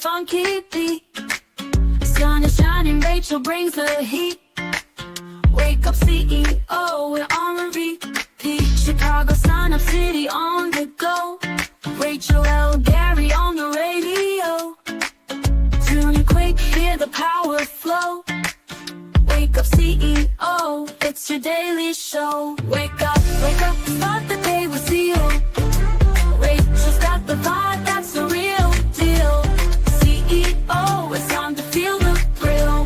funky beat. Sun is shining, Rachel brings the heat. Wake up CEO, we're on repeat. Chicago, Sun Up City on the go. Rachel L. Gary on the radio. Tune quick, hear the power flow. Wake up CEO, it's your daily show. Wake up, start the day with CEO. Rachel's got the vibe, that's the real deal. CEO, it's time to feel the thrill.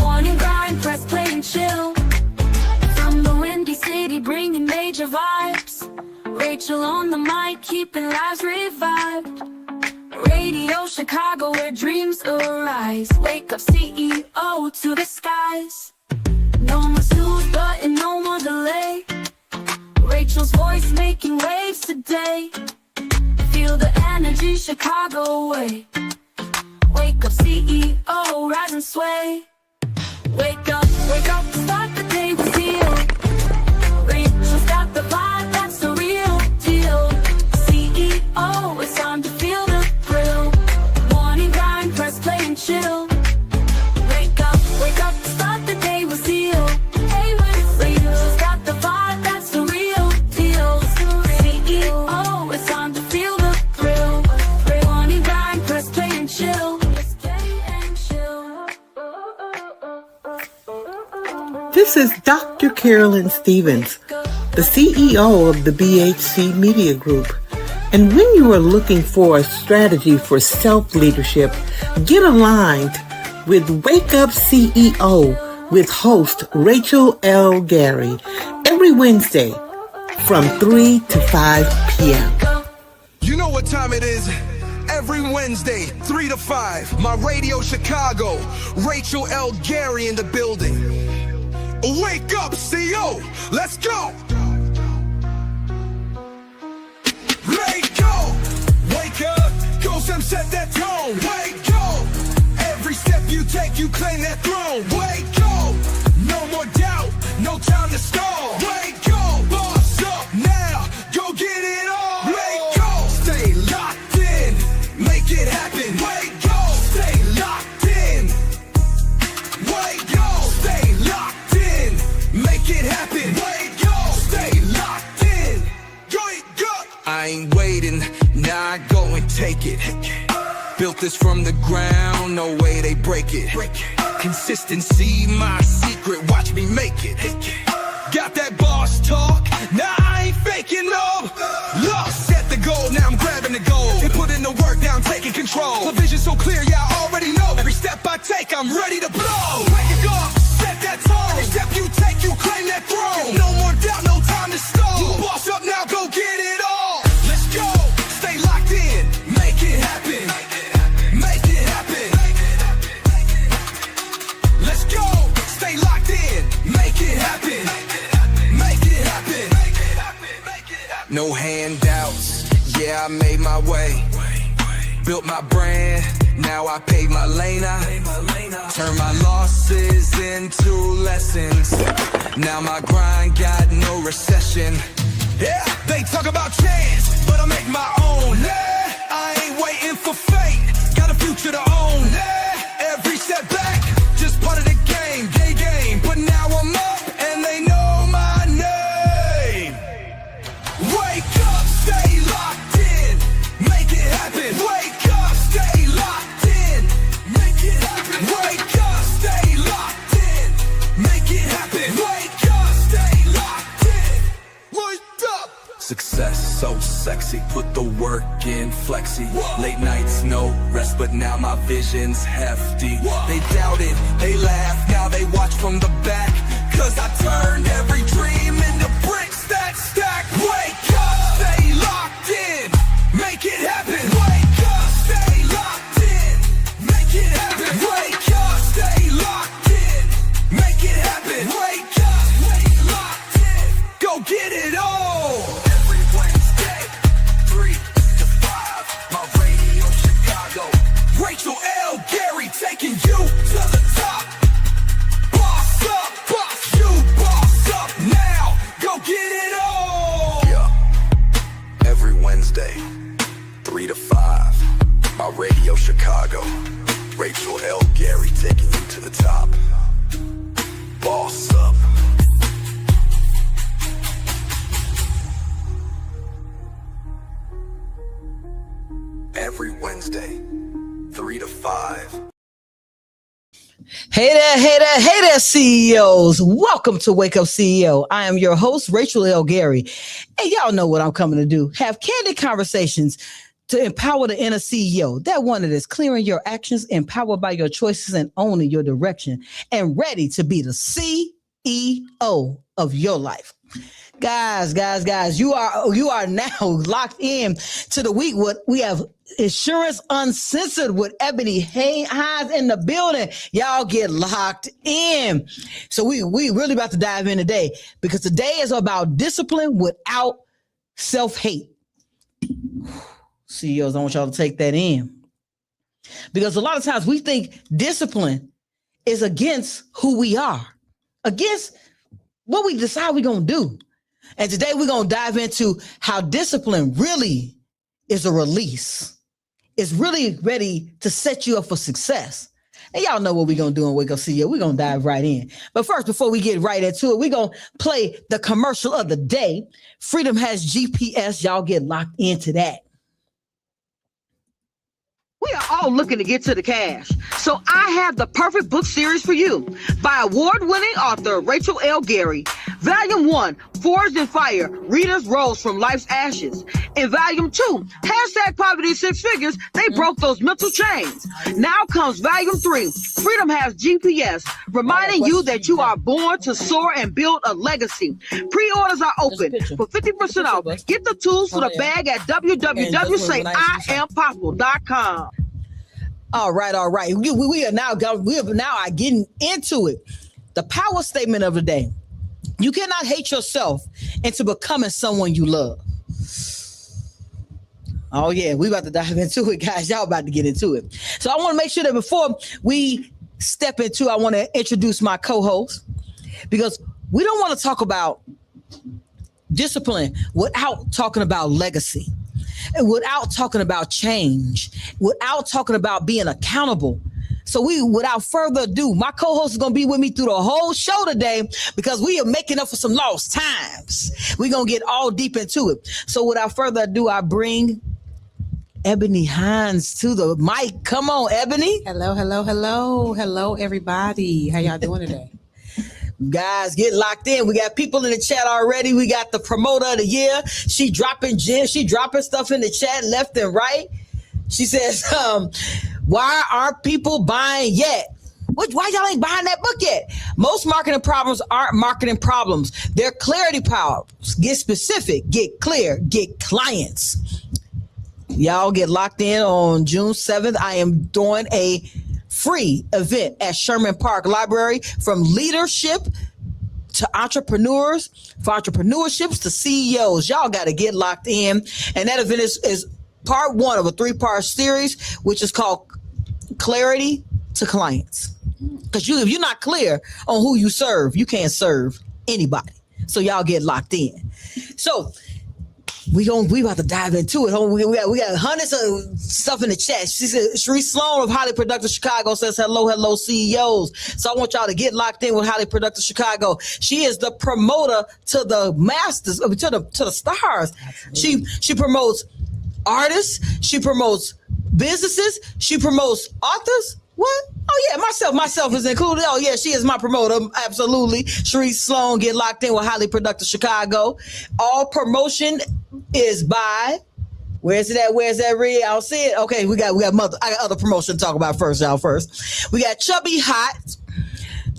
Morning grind, press play and chill. From the windy city, bringing major vibes. Rachel on the mic, keeping lives revived. Radio Chicago, where dreams arise. Wake up CEO to the skies. No more snooze button, no more delay. Rachel's voice making waves today. Feel the energy Chicago way. Wake up CEO, rise and sway. Wake up, start the day with CEO. Rachel's got the vibe, that's the real deal. CEO, it's time to feel the thrill. Morning grind, press play and chill. Wake up, start the day with CEO. Hey, Rachel's got the vibe, that's the real deal. CEO, it's time to feel the thrill. Morning grind, press play and chill. This is Dr. Carolyn Stevens, the CEO of the BHC Media Group. And when you are looking for a strategy for self-leadership, get aligned with Wake Up CEO with host Rachel L. Gary every Wednesday from 3 to 5 p.m. You know what time it is? Every Wednesday, 3 to 5, my Radio Chicago, Rachel L. Gary in the building. Wake up, CEO, let's go! Wake up, go Sam, set that tone. Wake up, every step you take, you claim that throne. Wake up, no more doubt, no time to stall. Wake up, boss up now, go get it on. Wake up, stay locked in, make it happen. Wake up, stay locked in. Wake up, stay locked in, make it happen. Wake up, stay locked in. Wake up, I ain't waiting, now I go and take it. Built this from the ground, no way they break it. Consistency, my secret, watch me make it. Got that boss talk, now I ain't faking no. Look, set the goal, now I'm grabbing the goal. And put in the work, now I'm taking control. The vision so clear, yeah, I already know. Every step I take, I'm ready to blow. Wake up, set that tone. Every step you take, you claim that throne. No more doubt, no time to stall. You boss up now, go get it all. Let's go, stay locked in, make it happen. Make it happen. Let's go, stay locked in, make it happen. Make it happen. No handouts, yeah, I made my way. Built my brand, now I pay my lane. Turn my losses into lessons. Now my grind got no recession. Yeah, they talk about chance, but I make my own. Yeah, I ain't waiting for fate, got a future to own. Yeah, every setback, just part of the game, game. But now I'm up and they know my name. Wake up, stay locked in, make it happen. Wake up, stay locked in, make it happen. Wake up, stay locked in, make it happen. Wake up, stay locked in. Wake up. Success so sexy, put the work in flexi. Late nights, no rest, but now my vision's hefty. They doubted, they laughed, now they watch from the back. Cause I turned every dream into bricks that stack. Wake up, stay locked in, make it happen. Wake up, stay locked in, make it happen. Wake up, stay locked in, make it happen. Wake up, stay locked in, go get it all. Every Wednesday, 3 to 5, my Radio Chicago, Rachel L. Gary taking you to the top. Hey there, CEOs. Welcome to Wake Up CEO. I am your host, Rachel L. Gary. And y'all know what I'm coming to do. Have candid conversations to empower the inner CEO. That one that is clearing your actions, empowered by your choices, and owning your direction, and ready to be the CEO of your life. Guys, you are now locked in to the week. What we have Insurance Uncensored with Ebony Hines in the building. Y'all get locked in. So we really about to dive in today, because today is about discipline without self-hate. CEOs, I want y'all to take that in, because a lot of times we think discipline is against who we are, against what we decide we're going to do. And today we're going to dive into how discipline really is a release. It's really ready to set you up for success. And y'all know what we're going to do in Wake Up CEO. We're going to dive right in. But first, before we get right into it, we're going to play the commercial of the day. Freedom has GPS. Y'all get locked into that. We are all looking to get to the cash. So I have the perfect book series for you by award-winning author Rachel L. Gary. Volume 1, Forged in Fire, Readers Rose from Life's Ashes. In Volume 2, #Poverty Six Figures, they broke those mental chains. Now comes Volume 3, Freedom Has GPS, reminding you that you are born to soar and build a legacy. Pre-orders are open for 50% off. Get the tools for the bag at www.sayIampossible.com. All right. We are now getting into it. The power statement of the day. You cannot hate yourself into becoming someone you love. Oh yeah, we about to dive into it, guys. Y'all about to get into it. So I want to make sure that before we step into, I want to introduce my co-host, because we don't want to talk about discipline without talking about legacy, and without talking about change, without talking about being accountable. So without further ado, my co-host is going to be with me through the whole show today, because we are making up for some lost times. We're going to get all deep into it. So without further ado, I bring Ebony Hines to the mic. Come on, Ebony. Hello, everybody. How y'all doing today? Guys, get locked in. We got people in the chat already. We got the promoter of the year. She dropping gems. She dropping stuff in the chat left and right. She says, why aren't people buying yet? Why y'all ain't buying that book yet? Most marketing problems aren't marketing problems. They're clarity problems. Get specific, get clear, get clients. Y'all get locked in on June 7th. I am doing a free event at Sherman Park Library, from leadership to entrepreneurs, for entrepreneurships to CEOs. Y'all got to get locked in. And that event is part 1 of a 3-part series, which is called Clarity to Clients. Because if you're not clear on who you serve, you can't serve anybody. So y'all get locked in. So we about to dive into it. We got hundreds of stuff in the chat. She said, Sheree Sloan of Highly Productive Chicago says, hello, CEOs. So I want y'all to get locked in with Highly Productive Chicago. She is the promoter to the masters, to the stars. Absolutely. She promotes artists. She promotes businesses. She promotes authors. What? Oh yeah, myself is included. Oh yeah, she is my promoter. Absolutely. Sheree Sloan, get locked in with Highly Productive Chicago. All promotion is by, where's it at? Where's that read? I'll see it. Okay, we got I got other promotion to talk about first, y'all. First, we got Chubby Hot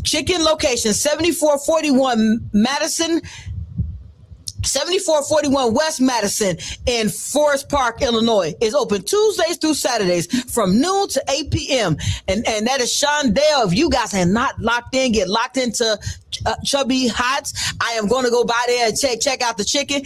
Chicken location, 7441 Madison. 7441 West Madison in Forest Park, Illinois, is open Tuesdays through Saturdays from noon to 8 p.m. And that is Shondale. If you guys are not locked in, get locked into Chubby Hots. I am going to go by there and check out the chicken.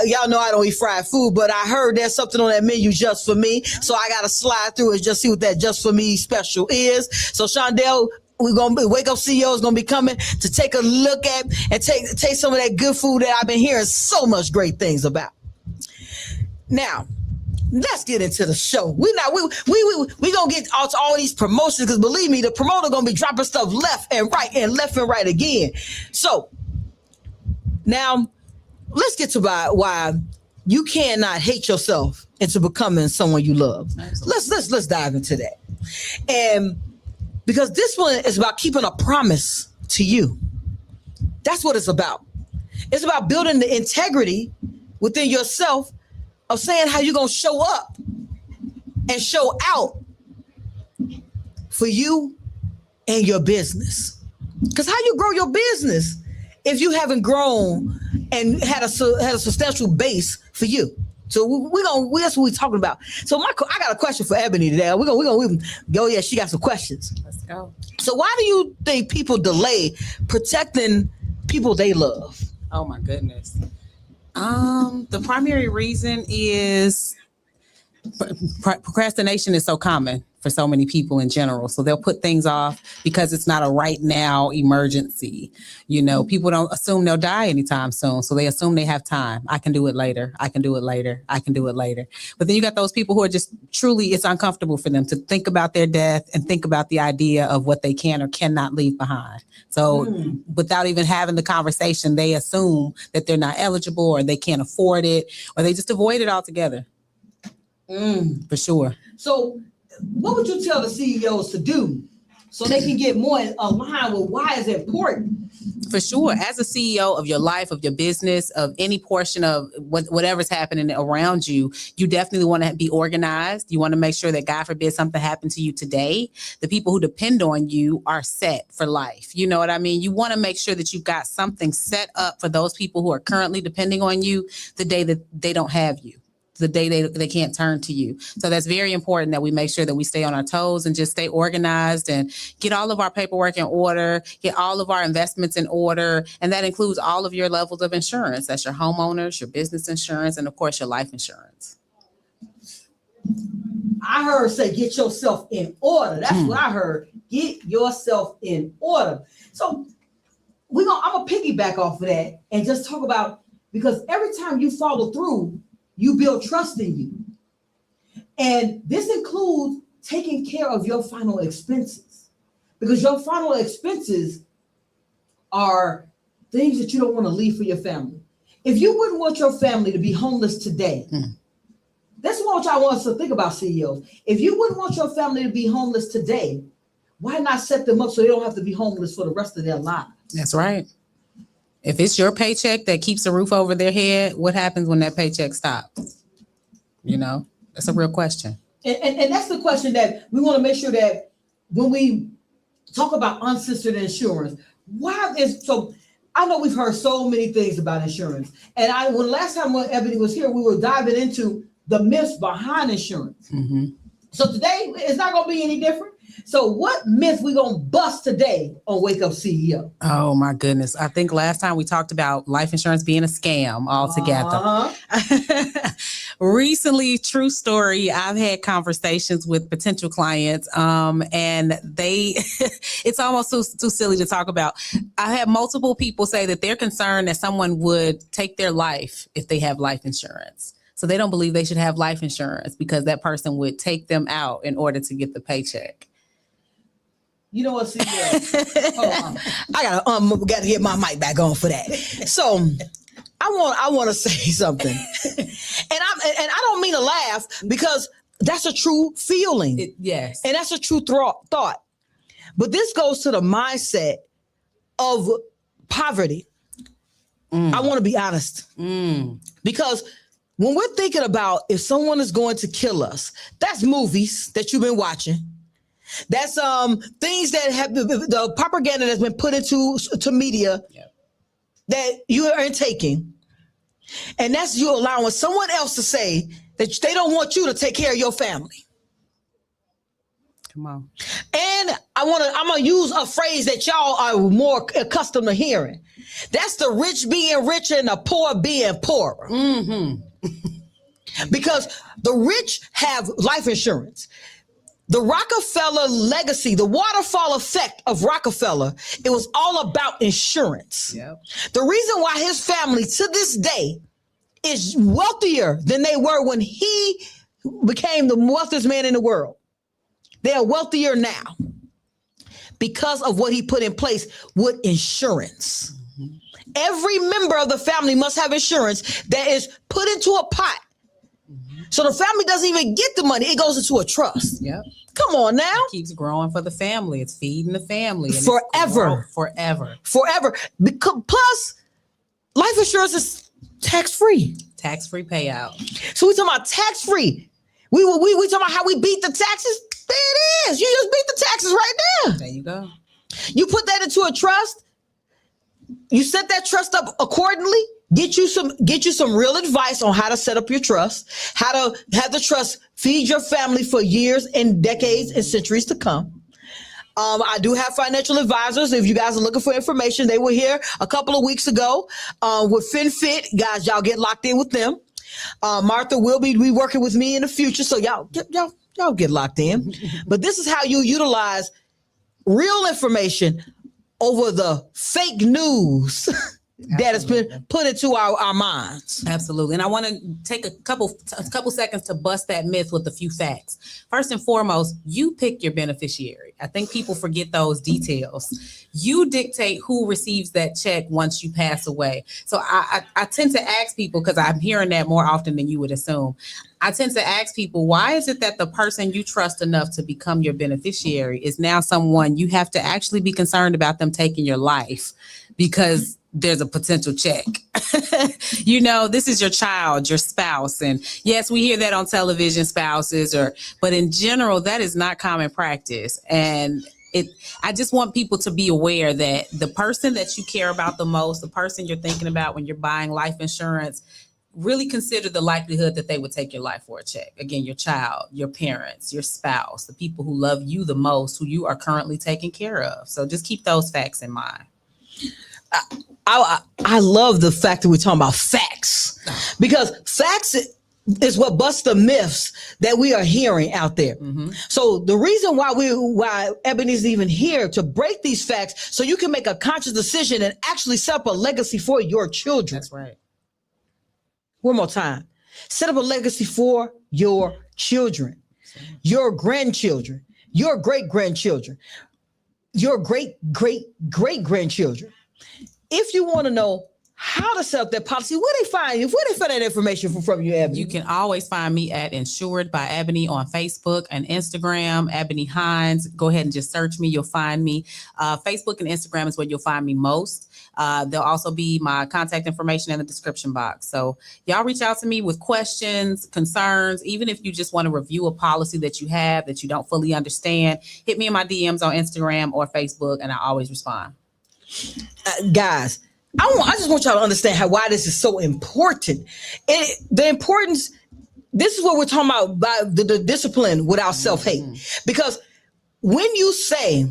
Y'all know I don't eat fried food, but I heard there's something on that menu just for me. So I got to slide through and just see what that just for me special is. So Shondale, we're going to Wake Up CEO is going to be coming to take a look at and taste some of that good food that I've been hearing so much great things about. Now, let's get into the show. We going to get out to all these promotions, because believe me, the promoter going to be dropping stuff left and right again. So now let's get to why you cannot hate yourself into becoming someone you love. Let's dive into that. And because this one is about keeping a promise to you. That's what it's about. It's about building the integrity within yourself of saying how you're going to show up and show out for you and your business. Because how you grow your business if you haven't grown and had a substantial base for you? So that's what we're talking about. So I got a question for Ebony today. We're gonna go. Yeah, she got some questions. Let's go. So why do you think people delay protecting people they love? Oh my goodness. The primary reason is procrastination is so common for so many people in general. So they'll put things off because it's not a right now emergency. You know, people don't assume they'll die anytime soon. So they assume they have time. I can do it later. I can do it later. I can do it later. But then you got those people who are just truly, it's uncomfortable for them to think about their death and think about the idea of what they can or cannot leave behind. So without even having the conversation, they assume that they're not eligible or they can't afford it or they just avoid it altogether. For sure. So what would you tell the CEOs to do so they can get more aligned with why it's important? For sure. As a CEO of your life, of your business, of any portion of whatever's happening around you, you definitely want to be organized. You want to make sure that, God forbid, something happened to you today. The people who depend on you are set for life. You know what I mean? You want to make sure that you've got something set up for those people who are currently depending on you the day that they don't have you. The day they can't turn to you. So that's very important that we make sure that we stay on our toes and just stay organized and get all of our paperwork in order, get all of our investments in order. And that includes all of your levels of insurance. That's your homeowners, your business insurance, and of course, your life insurance. I heard say, get yourself in order. That's what I heard. Get yourself in order. So I'm gonna piggyback off of that and just talk about, because every time you follow through, you build trust in you. And this includes taking care of your final expenses, because your final expenses are things that you don't want to leave for your family. If you wouldn't want your family to be homeless today, that's what I want us to think about, CEOs. If you wouldn't want your family to be homeless today, why not set them up so they don't have to be homeless for the rest of their lives? That's right. If it's your paycheck that keeps a roof over their head, what happens when that paycheck stops? You know, that's a real question. And that's the question that we want to make sure that when we talk about uncensored insurance, so I know we've heard so many things about insurance. And when last time when Ebony was here, we were diving into the myths behind insurance. So today, it's not going to be any different. So what myth we going to bust today on Wake Up CEO? Oh, my goodness. I think last time we talked about life insurance being a scam altogether. Recently, true story, I've had conversations with potential clients and it's almost too silly to talk about. I had multiple people say that they're concerned that someone would take their life if they have life insurance. So they don't believe they should have life insurance because that person would take them out in order to get the paycheck. You know what, CEO? Hold on. I gotta get my mic back on for that. So I want to say something, and I don't mean to laugh because that's a true feeling. Yes, and that's a true thought. But this goes to the mindset of poverty. I want to be honest, because when we're thinking about if someone is going to kill us, that's movies that you've been watching. That's things that have the propaganda that's been put into media that you are taking. And that's you allowing someone else to say that they don't want you to take care of your family. Come on. And I'm gonna use a phrase that y'all are more accustomed to hearing. That's the rich being richer and the poor being poorer. Because the rich have life insurance. The Rockefeller legacy, the waterfall effect of Rockefeller, it was all about insurance. Yep. The reason why his family to this day is wealthier than they were when he became the wealthiest man in the world. They are wealthier now because of what he put in place with insurance. Every member of the family must have insurance that is put into a pot. So the family doesn't even get the money. It goes into a trust. Yep. Come on now. It keeps growing for the family. It's feeding the family. And Forever. Forever. Because, plus, life insurance is tax-free. Tax-free payout. So we talking about tax-free. We talking about how we beat the taxes. There it is. You just beat the taxes right there. There you go. You put that into a trust. You set that trust up accordingly. Get you some real advice on how to set up your trust, how to have the trust feed your family for years and decades and centuries to come. I do have financial advisors. If you guys are looking for information, they were here a couple of weeks ago with FinFit. Guys, y'all get locked in with them. Martha will be working with me in the future, so y'all get locked in. But this is how you utilize real information over the fake news that has been put into our minds. Absolutely. And I want to take a couple seconds to bust that myth with a few facts. First and foremost, you pick your beneficiary. I think people forget those details. You dictate who receives that check once you pass away. So I tend to ask people, because I'm hearing that more often than you would assume. I tend to ask people, why is it that the person you trust enough to become your beneficiary is now someone you have to actually be concerned about them taking your life because there's a potential check? This is your child, your spouse. And yes, we hear that on television, spouses, but in general, that is not common practice. And I just want people to be aware that the person that you care about the most, the person you're thinking about when you're buying life insurance, really consider the likelihood that they would take your life for a check. Again, your child, your parents, your spouse, the people who love you the most, who you are currently taking care of. So just keep those facts in mind. I love the fact that we're talking about facts, because facts is what busts the myths that we are hearing out there. Mm-hmm. So the reason why Ebony's even here to break these facts, so you can make a conscious decision and actually set up a legacy for your children. That's right. One more time. Set up a legacy for your children, your grandchildren, your great-grandchildren, your great-great-great-grandchildren. If you want to know how to set up that policy, where they find that information from you, Ebony? You can always find me at Insured by Ebony on Facebook and Instagram, Ebony Hines. Go ahead and just search me. You'll find me. Facebook and Instagram is where you'll find me most. There'll also be my contact information in the description box. So y'all reach out to me with questions, concerns, even if you just want to review a policy that you have that you don't fully understand. Hit me in my DMs on Instagram or Facebook, and I always respond. Guys, I just want y'all to understand why this is so important. The importance, this is what we're talking about, by the discipline without self-hate. Because when you say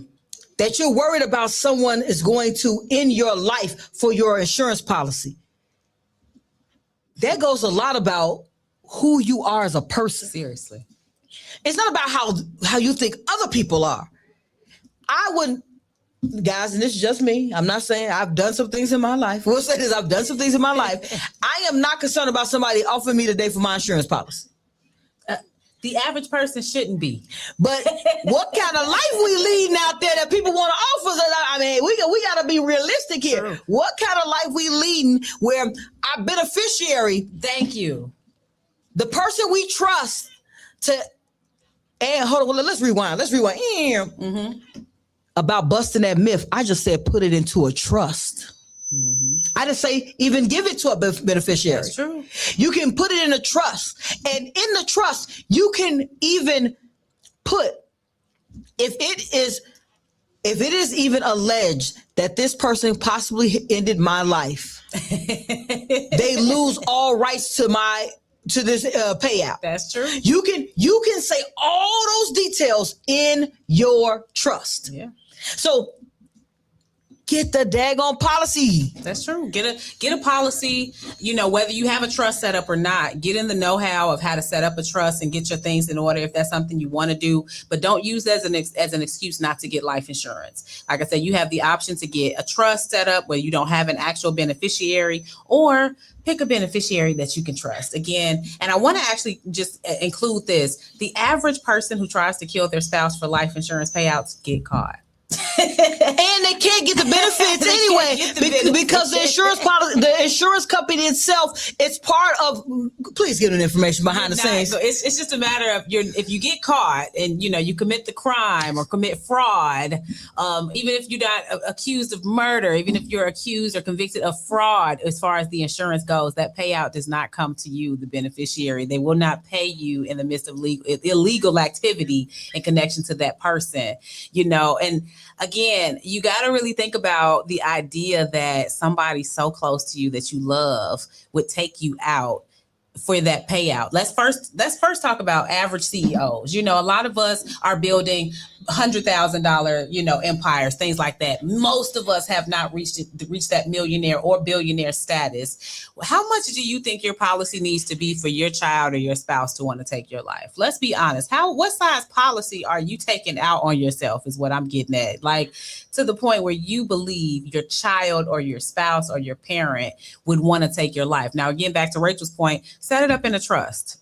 that you're worried about someone is going to end your life for your insurance policy, that goes a lot about who you are as a person. Seriously. It's not about how you think other people are. I wouldn't, guys, and this is just me. I'm not saying I've done some things in my life. We'll say this, I've done some things in my life. I am not concerned about somebody offering me today for my insurance policy. The average person shouldn't be. But what kind of life we leading out there that people want to offer us? I mean, we got to be realistic here. Sure. What kind of life we leading where our beneficiary, thank you, the person we trust to, and hold on, let's rewind. Mm-hmm. About busting that myth, I just said put it into a trust. Mm-hmm. I didn't say even give it to a beneficiary. That's true. You can put it in a trust. And in the trust, you can even put, if it is even alleged that this person possibly ended my life, they lose all rights to this payout. That's true. You can say all those details in your trust. Yeah. So get the daggone policy. That's true. Get a policy, whether you have a trust set up or not, get in the know-how of how to set up a trust and get your things in order if that's something you want to do, but don't use that as an excuse not to get life insurance. Like I said, you have the option to get a trust set up where you don't have an actual beneficiary, or pick a beneficiary that you can trust. Again, and I want to actually just include this. The average person who tries to kill their spouse for life insurance payouts get caught. And they can't get the benefits anyway because the insurance company itself, it's part of. Please give them information behind the scenes. So it's just a matter of if you get caught and you commit the crime or commit fraud, even if you're not accused of murder, even if you're accused or convicted of fraud, as far as the insurance goes, that payout does not come to you, the beneficiary. They will not pay you in the midst of illegal activity in connection to that person, and again, you got to really think about the idea that somebody so close to you that you love would take you out for that payout. Let's first talk about average CEOs. A lot of us are building $100,000, empires, things like that. Most of us have not reached that millionaire or billionaire status. How much do you think your policy needs to be for your child or your spouse to want to take your life? Let's be honest. What size policy are you taking out on yourself is what I'm getting at. Like, to the point where you believe your child or your spouse or your parent would want to take your life. Now, again, back to Rachel's point, set it up in a trust.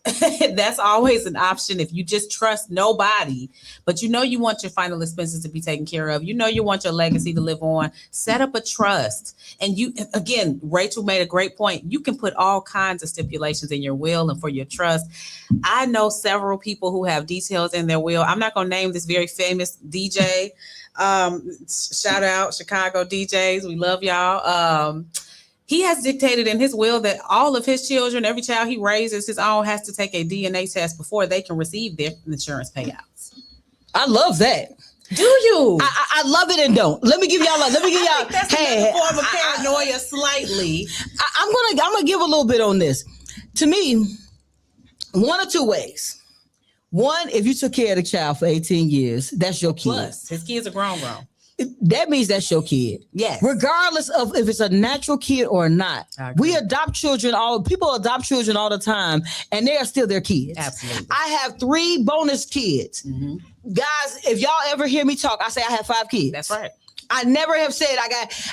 That's always an option. If you just trust nobody, but you want your final expenses to be taken care of, you want your legacy to live on, set up a trust. And again, Rachel made a great point. You can put all kinds of stipulations in your will and for your trust. I know several people who have details in their will. I'm not going to name this very famous DJ. Shout out Chicago DJs. We love y'all. He has dictated in his will that all of his children, every child he raises his own, has to take a DNA test before they can receive their insurance payouts. I love that. Do you? I love it and don't. Let me give y'all. That's a form of paranoia, slightly. I'm gonna give a little bit on this. To me, one or two ways. One, if you took care of the child for 18 years, that's your kid. Plus, his kids are grown. That means that's your kid. Yes. Regardless of if it's a natural kid or not. We adopt children. People adopt children all the time, and they are still their kids. Absolutely. I have 3 bonus kids. Mm-hmm. Guys, if y'all ever hear me talk, I say I have 5 kids. That's right. I never have said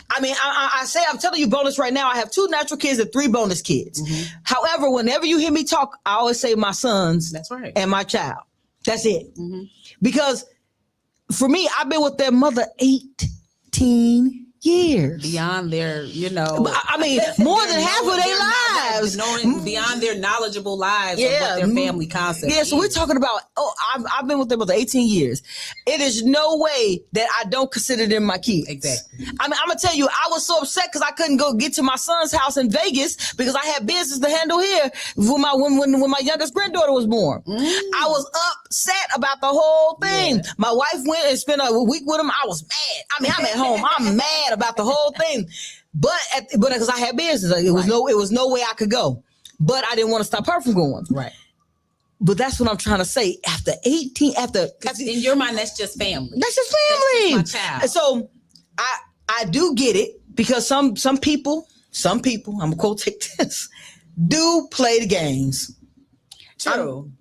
I'm telling you bonus right now. I have 2 natural kids and 3 bonus kids. Mm-hmm. However, whenever you hear me talk, I always say my sons. That's right. And my child. That's it. Mm-hmm. Because for me, I've been with their mother 18 years. Beyond their, more than half of their lives. Beyond their knowledgeable lives of what their family concept is. So we're talking about, I've been with them for 18 years. It is no way that I don't consider them my kids. Exactly. I'm going to tell you, I was so upset because I couldn't go get to my son's house in Vegas because I had business to handle here when my youngest granddaughter was born. I was upset about the whole thing. Yeah. My wife went and spent a week with him. I was mad. I'm at home. I'm mad about the whole thing, but because I had business, it was no way I could go, but I didn't want to stop her from going. Right. But that's what I'm trying to say. After 18, after in your mind, that's just family. That's just family. That's just my child. And so I do get it because some people, I'm gonna quote take this, do play the games. True.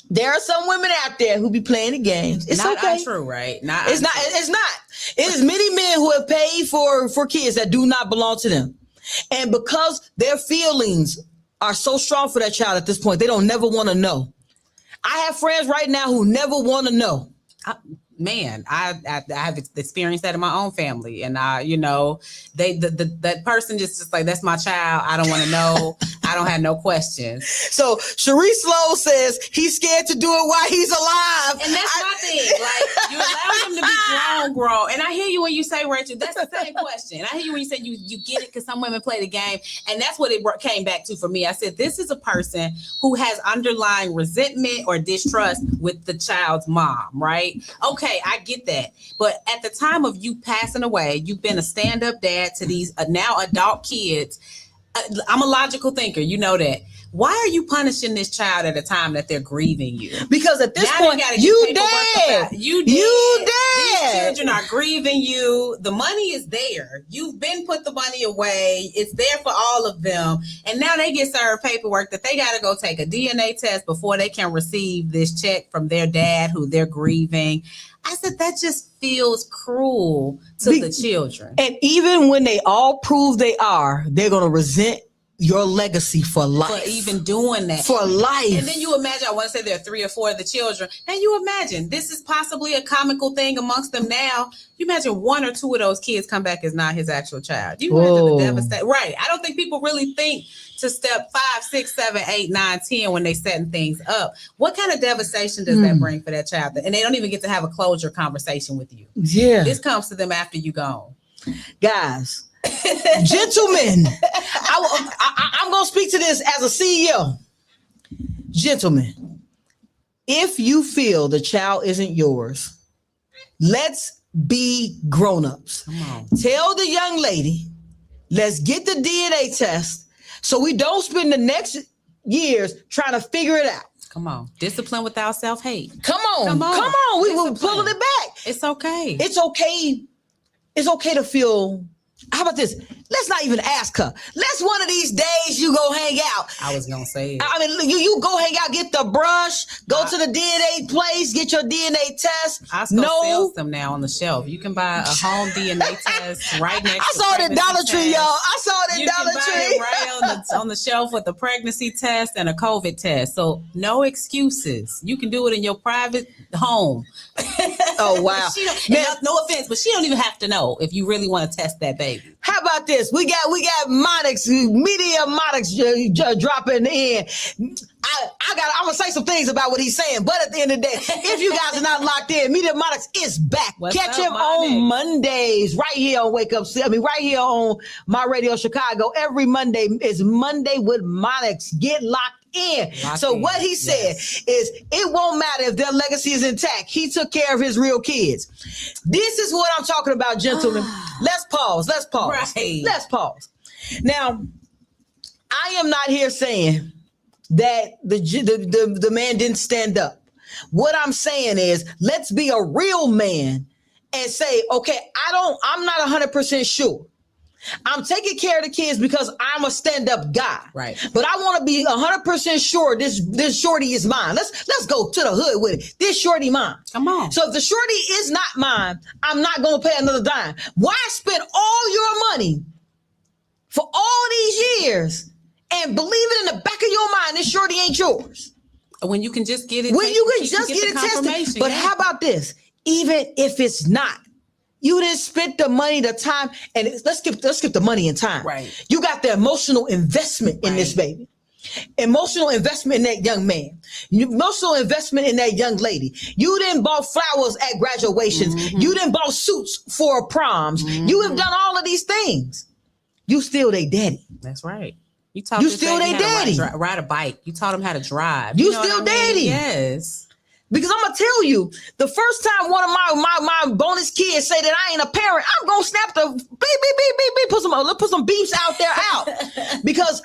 There are some women out there who be playing the games. It's not okay. Untrue, right? It's not. It is many men who have paid for kids that do not belong to them. And because their feelings are so strong for that child at this point, they don't never want to know. I have friends right now who never want to know. I have experienced that in my own family, and that person just like, that's my child. I don't want to know. I don't have no questions. So Cherie Slow says he's scared to do it while he's alive. And that's my thing. Like, you allow him to be grown. And I hear you when you say, Rachel, that's the same question. I hear you when you say you get it because some women play the game. And that's what it came back to for me. I said, this is a person who has underlying resentment or distrust with the child's mom, right? Okay, I get that. But at the time of you passing away, you've been a stand-up dad to these now adult kids. I'm a logical thinker. You know that. Why are you punishing this child at a time that they're grieving you? Because at this point, you dead. You dead. These children are grieving you. The money is there. You've been put the money away. It's there for all of them. And now they get served paperwork that they got to go take a DNA test before they can receive this check from their dad who they're grieving. I said, that just feels cruel to the children. And even when they all prove they are, they're going to resent your legacy for life. For even doing that. For life. And then you imagine, I want to say there are 3 or 4 of the children. And you imagine, this is possibly a comical thing amongst them now. You imagine 1 or 2 of those kids come back as not his actual child. You imagine the devastation. Right. I don't think people really think to step 5, 6, 7, 8, 9, 10 when they setting things up. What kind of devastation does that bring for that child? And they don't even get to have a closure conversation with you. Yeah. This comes to them after you gone. Guys, gentlemen, I'm going to speak to this as a CEO. Gentlemen, if you feel the child isn't yours, let's be grown-ups. Tell the young lady, let's get the DNA test so we don't spend the next years trying to figure it out. Come on. Discipline without self-hate. Come on. We will pull it back. It's okay. It's okay. It's okay to feel. How about this? Let's not even ask her. Let's one of these days you go hang out. I was gonna say it. I mean, you go hang out, get the brush, go to the DNA place, get your DNA test. I sells them now on the shelf. You can buy a home DNA test right next. I saw it at Dollar Tree, y'all. I saw it at Dollar Tree. You can buy it right on the shelf with a pregnancy test and a COVID test. So no excuses. You can do it in your private home. Oh wow! No offense, but she don't even have to know if you really want to test that baby. How about this? We got Monix, Media Monix dropping in. I'm gonna say some things about what he's saying, but at the end of the day, if you guys are not locked in, Media Monix is back. Catch him on Mondays right here on Wake Up. Right here on My Radio Chicago. Every Monday is Monday with Monix. Get locked in. What he said is, it won't matter if their legacy is intact. He took care of his real kids. This is what I'm talking about, gentlemen. Let's pause. Right. Let's pause. Now, I am not here saying that the man didn't stand up. What I'm saying is, let's be a real man and say, okay, I'm not 100% sure. I'm taking care of the kids because I'm a stand-up guy. Right. But I want to be 100% sure this shorty is mine. Let's go to the hood with it. This shorty mine. Come on. So if the shorty is not mine, I'm not going to pay another dime. Why spend all your money for all these years and believe it in the back of your mind this shorty ain't yours? When you can just get it. When you can just get it tested. But how about this? Even if it's not, you didn't spend the money, the time, and let's skip the money and time. Right. You got the emotional investment in this baby, emotional investment in that young man, emotional investment in that young lady. You didn't bought flowers at graduations. You didn't bought suits for proms. You have done all of these things. You still they daddy. That's right. You taught you still they daddy. Ride a bike. You taught him how to drive. You still daddy. Yes. Because I'm gonna tell you, the first time one of my bonus kids say that I ain't a parent, I'm gonna snap the beep, put some beeps out there because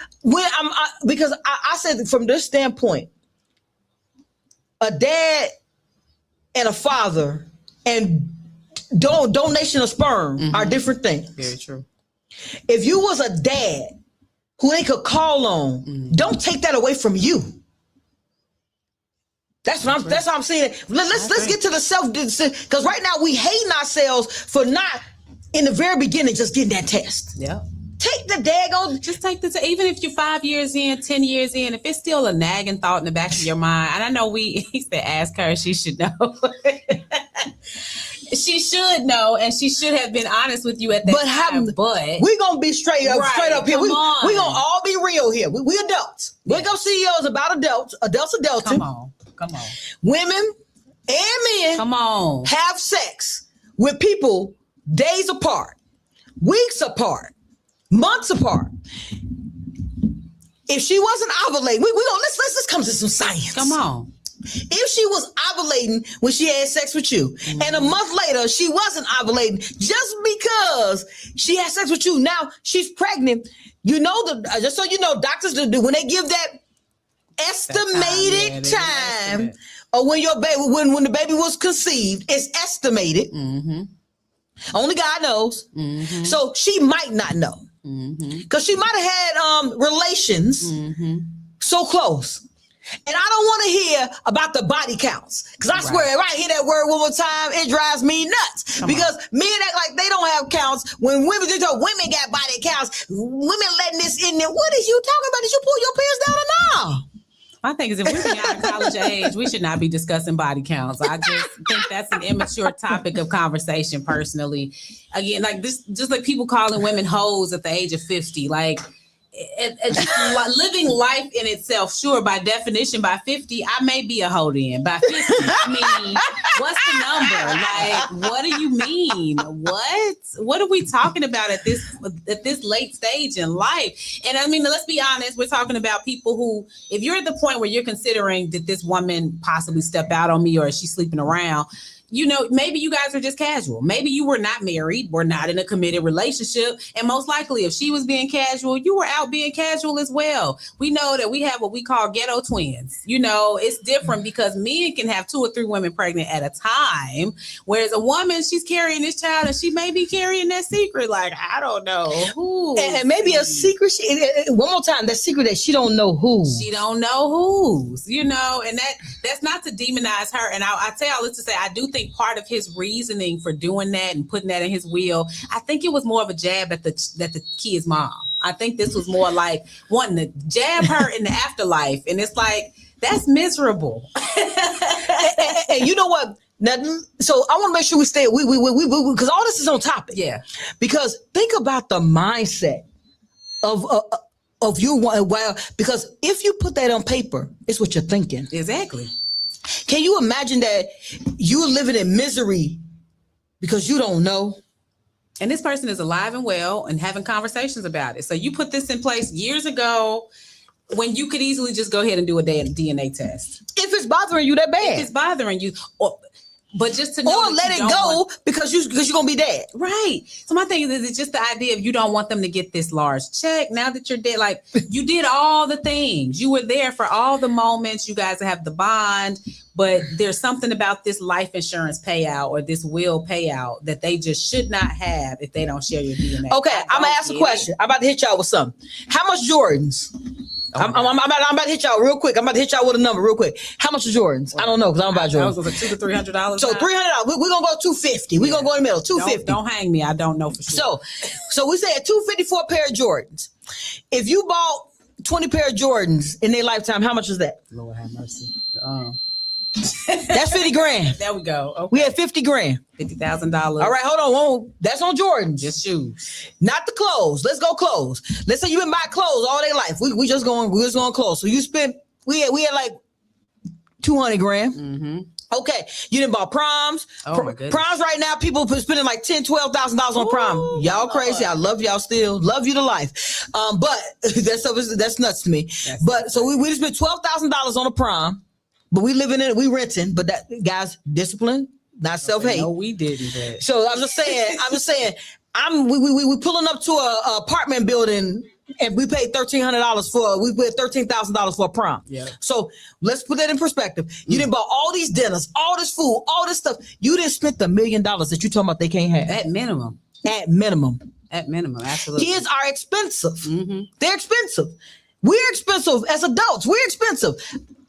I said from this standpoint, a dad and a father and donation of sperm are different things. Very true. If you was a dad who they could call on, don't take that away from you. That's what I'm saying. Let's get to the self, because right now we hating ourselves for not in the very beginning just getting that test. Yeah. Take the daggone. Just take this. Even if you're 5 years in, 10 years in, if it's still a nagging thought in the back of your mind, and I know he said ask her, she should know. She should know, and she should have been honest with you at that time. But we're gonna be straight up here. We're gonna all be real here. We adults. Wake Up CEOs about adults. Adulting. Come on. Women and men have sex with people days apart, weeks apart, months apart. If she wasn't ovulating, let's come to some science. Come on. If she was ovulating when she had sex with you, and a month later she wasn't ovulating, just because she had sex with you, now she's pregnant. You know, just so you know, doctors do when they give that estimated time or when your baby when the baby was conceived, it's estimated. Only God knows. So she might not know, because she might have had relations so close. And I don't want to hear about the body counts. Because I swear, if I hear that word one more time, it drives me nuts. Because men act like they don't have counts. When women just talk, women got body counts. Women letting this in there. What is you talking about? Did you pull your pants down or no? My thing is, if we're beyond college age, we should not be discussing body counts. I just think that's an immature topic of conversation, personally. Again, like this, just like people calling women hoes at the age of 50. Like, living life in itself, sure, by definition, by 50, I may be a hoe then. By 50, I mean, what's the number? Like, what do you mean? What are we talking about at this late stage in life? And I mean, let's be honest, we're talking about people who, if you're at the point where you're considering, did this woman possibly step out on me, or is she sleeping around? You know, maybe you guys are just casual. Maybe you were not married, were not in a committed relationship. And most likely, if she was being casual, you were out being casual as well. We know that we have what we call ghetto twins. You know, it's different because men can have 2 or 3 women pregnant at a time. Whereas a woman, she's carrying this child and she may be carrying that secret. Like, I don't know who. And maybe a secret, one more time, that secret that she don't know who. She don't know who's, you know, and that's not to demonize her. And I tell y'all this to say, I do think part of his reasoning for doing that and putting that in his will, I think it was more of a jab at the kid's mom. I think this was more like wanting to jab her in the afterlife. And it's like, that's miserable. And you know what? Now, so I want to make sure we stay, we because all this is on topic. Yeah. Because think about the mindset of you. Well, because if you put that on paper, it's what you're thinking. Exactly. Can you imagine that you're living in misery because you don't know? And this person is alive and well and having conversations about it. So you put this in place years ago when you could easily just go ahead and do a DNA test. If it's bothering you that bad. If it's bothering you. But just to know, or let it go because you're gonna be dead. Right. So my thing is, it's just the idea of you don't want them to get this large check now that you're dead. Like, you did all the things. You were there for all the moments. You guys have the bond, but there's something about this life insurance payout or this will payout that they just should not have if they don't share your DNA. Okay, I'm gonna ask a question. I'm about to hit y'all with something. How much Jordans? I'm about to hit y'all real quick. I'm about to hit y'all with a number real quick. How much are Jordans? I don't know because I don't buy Jordans. That was like $200 to $300. So $300. We're gonna go $250. We're gonna go in the middle. $250. Don't hang me. I don't know for sure. So we say $250 for a pair of Jordans. If you bought 20 pair of Jordans in their lifetime, how much is that? Lord have mercy. That's 50 grand. There we go. Okay. We had 50 grand. $50,000. All right, hold on. That's on Jordans. Just shoes. Not the clothes. Let's go clothes. Let's say you've been buying clothes all day life. We just going clothes. So you spent, we had like 200 grand. Mm-hmm. Okay, you didn't buy proms. Oh my goodness. Proms right now, people spending like $10,000-$12,000 on prom. Y'all crazy. I love y'all still. Love you to life. But that's nuts to me. So we just spent $12,000 on a prom. But we living in it, we renting, but that guys, discipline, not self-hate. No, we didn't. So I'm just saying, we pulling up to a apartment building and we paid $13,000 for a prom. Yeah. So let's put that in perspective. You didn't buy all these dinners, all this food, all this stuff. You didn't spend the $1 million that you talking about they can't have. At minimum. At minimum, absolutely. Kids are expensive. Mm-hmm. They're expensive. We're expensive as adults. We're expensive.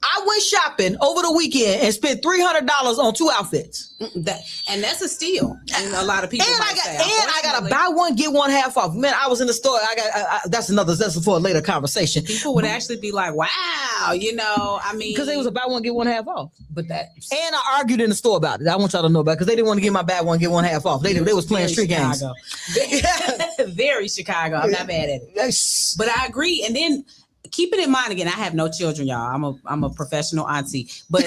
I went shopping over the weekend and spent $300 on 2 outfits. And that's a steal. And a lot of people I got a buy one, get one half off. Man, I was in the store. That's for a later conversation. People would actually be like, wow, I mean. Because it was a buy one, get one half off. And I argued in the store about it. I want y'all to know about it because they didn't want to get my buy one, get one half off. They was playing street games. Very Chicago. I'm not mad at it. But I agree. And then, keep it in mind again. I have no children, y'all. I'm a professional auntie, but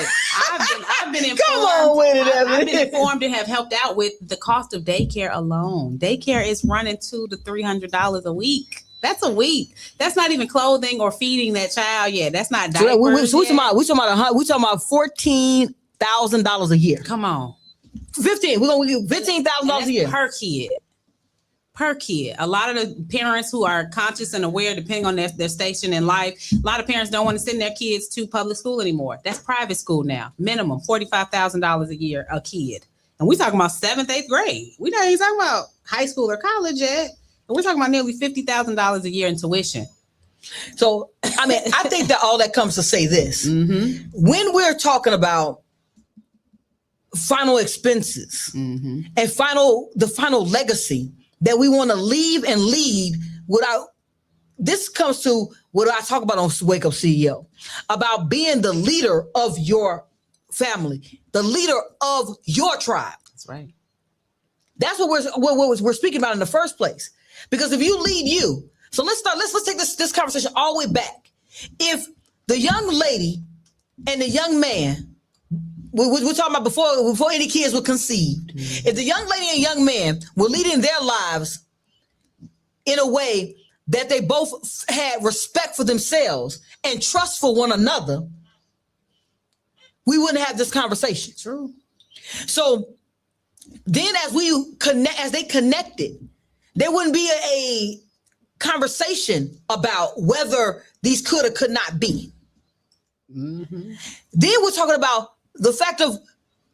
I've been informed. Come on with it, Ebony. I've been informed and have helped out with the cost of daycare alone. Daycare is running $200 to $300 a week. That's a week. That's not even clothing or feeding that child yet. That's not diapers. So we talking about $14,000 a year. Come on, 15. We're gonna give $15,000 a year per kid. A lot of the parents who are conscious and aware, depending on their station in life, a lot of parents don't want to send their kids to public school anymore. That's private school now. Minimum $45,000 a year a kid. And we're talking about 7th, 8th grade. We're not even talking about high school or college yet. And we're talking about nearly $50,000 a year in tuition. So, I mean, I think that all that comes to say this. When we're talking about final expenses and the final legacy that we want to leave and lead without, this comes to what I talk about on Wake Up CEO, about being the leader of your family, the leader of your tribe. That's right. That's what we're speaking about in the first place. Because if you lead you, so let's take this conversation all the way back. If the young lady and the young man, we're talking about before any kids were conceived. If the young lady and young man were leading their lives in a way that they both had respect for themselves and trust for one another, we wouldn't have this conversation. True. So then as they connected, there wouldn't be a conversation about whether these could or could not be. Then we're talking about the fact of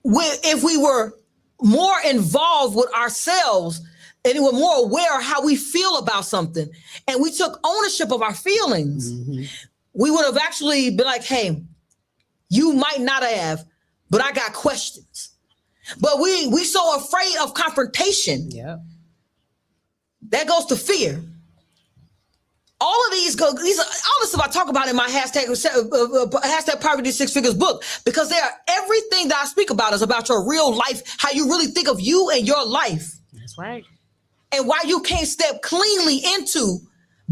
if we were more involved with ourselves and we were more aware of how we feel about something and we took ownership of our feelings, we would have actually been like, hey, you might not have, but I got questions. But we so afraid of confrontation. Yeah. That goes to fear. All of these all this stuff I talk about in my hashtag Poverty Six Figures book, because everything that I speak about is about your real life, how you really think of you and your life. That's right. And why you can't step cleanly into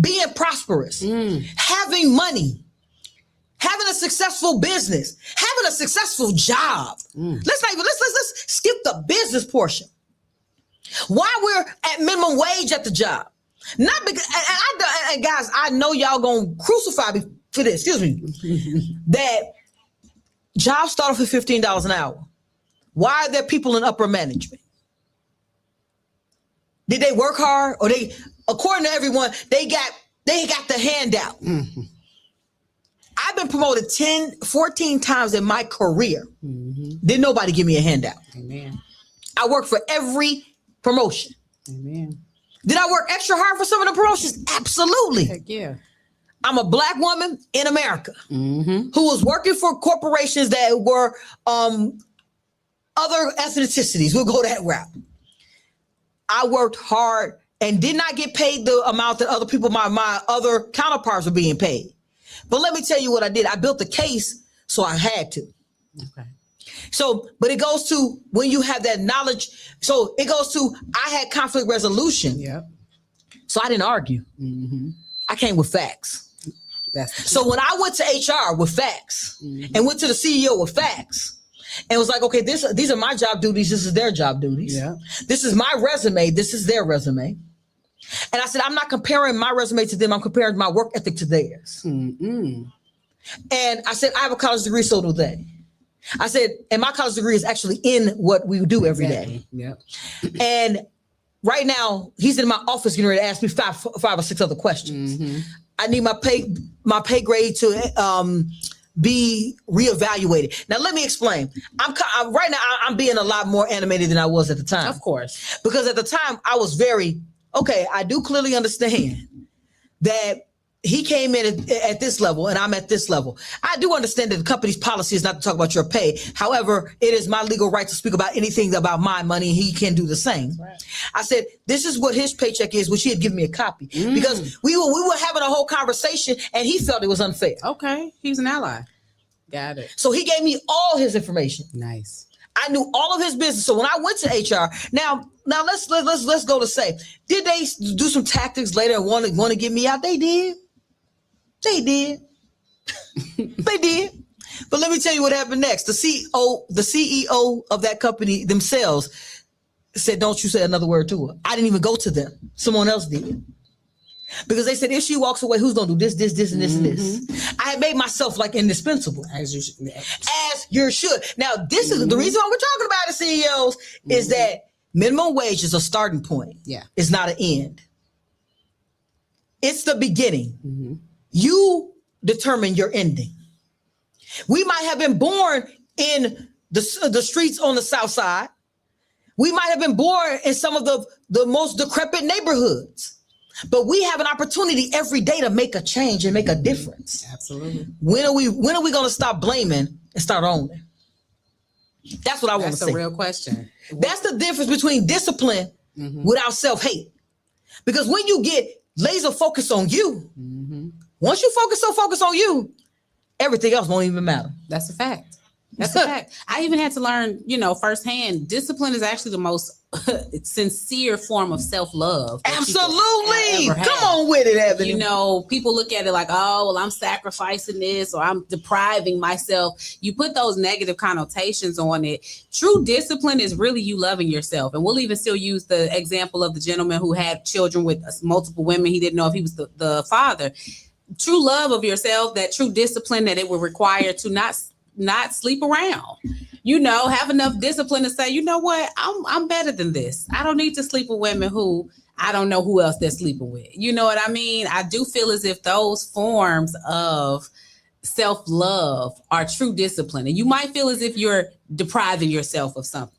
being prosperous, having money, having a successful business, having a successful job. Let's skip the business portion. Why we're at minimum wage at the job. Not because, and guys, I know y'all gonna crucify me for this, excuse me, that jobs start off at $15 an hour. Why are there people in upper management? Did they work hard, or according to everyone, they got the handout? I've been promoted 14 times in my career. Didn't nobody give me a handout. Amen. I worked for every promotion. Amen. Did I work extra hard for some of the promotions? Absolutely. Heck yeah. I'm a Black woman in America who was working for corporations that were other ethnicities. We'll go that route. I worked hard and did not get paid the amount that other people, my other counterparts were being paid. But let me tell you what I did. I built the case, so I had to. Okay. So, but it goes to when you have that knowledge. So it goes to, I had conflict resolution. Yeah. So I didn't argue. I came with facts. So when I went to HR with facts and went to the CEO with facts and was like, okay, these are my job duties. This is their job duties. Yeah. This is my resume. This is their resume. And I said, I'm not comparing my resume to them. I'm comparing my work ethic to theirs. And I said, I have a college degree, so do they. I said, and my college degree is actually in what we do every day. Yep. And right now, he's in my office getting ready to ask me five or six other questions. I need my pay grade to be reevaluated. Now, let me explain. Right now, I'm being a lot more animated than I was at the time. Of course. Because at the time, I was very, okay, I do clearly understand that he came in at this level and I'm at this level. I do understand that the company's policy is not to talk about your pay. However, it is my legal right to speak about anything about my money. He can do the same. Right. I said, this is what his paycheck is, which he had given me a copy because we were having a whole conversation and he felt it was unfair. Okay. He's an ally. Got it. So he gave me all his information. Nice. I knew all of his business. So when I went to HR, now let's go to say, did they do some tactics later and want to get me out? They did. They did. They did. But let me tell you what happened next. The CEO of that company themselves said, don't you say another word to her. I didn't even go to them. Someone else did. Because they said, if she walks away, who's going to do this, and this, and this? I had made myself like indispensable. As you should. Now, this is the reason why we're talking about the CEOs is that minimum wage is a starting point. Yeah. It's not an end. It's the beginning. You determine your ending. We might have been born in the streets on the South Side. We might have been born in some of the most decrepit neighborhoods. But we have an opportunity every day to make a change and make a difference. Absolutely. When are we going to stop blaming and start owning? That's what I want to say. That's a real question. That's the difference between discipline without self-hate. Because when you get laser focused on you, once you focus on you, everything else won't even matter. That's a fact. That's a fact. I even had to learn, firsthand, discipline is actually the most sincere form of self-love. Absolutely. Come on with it, Ebony. People look at it like, oh, well, I'm sacrificing this or I'm depriving myself. You put those negative connotations on it. True discipline is really you loving yourself. And we'll even still use the example of the gentleman who had children with multiple women. He didn't know if he was the father. True love of yourself, that true discipline that it would require to not sleep around, have enough discipline to say, you know what, I'm better than this. I don't need to sleep with women who I don't know who else they're sleeping with. You know what I mean? I do feel as if those forms of self-love are true discipline. And you might feel as if you're depriving yourself of something.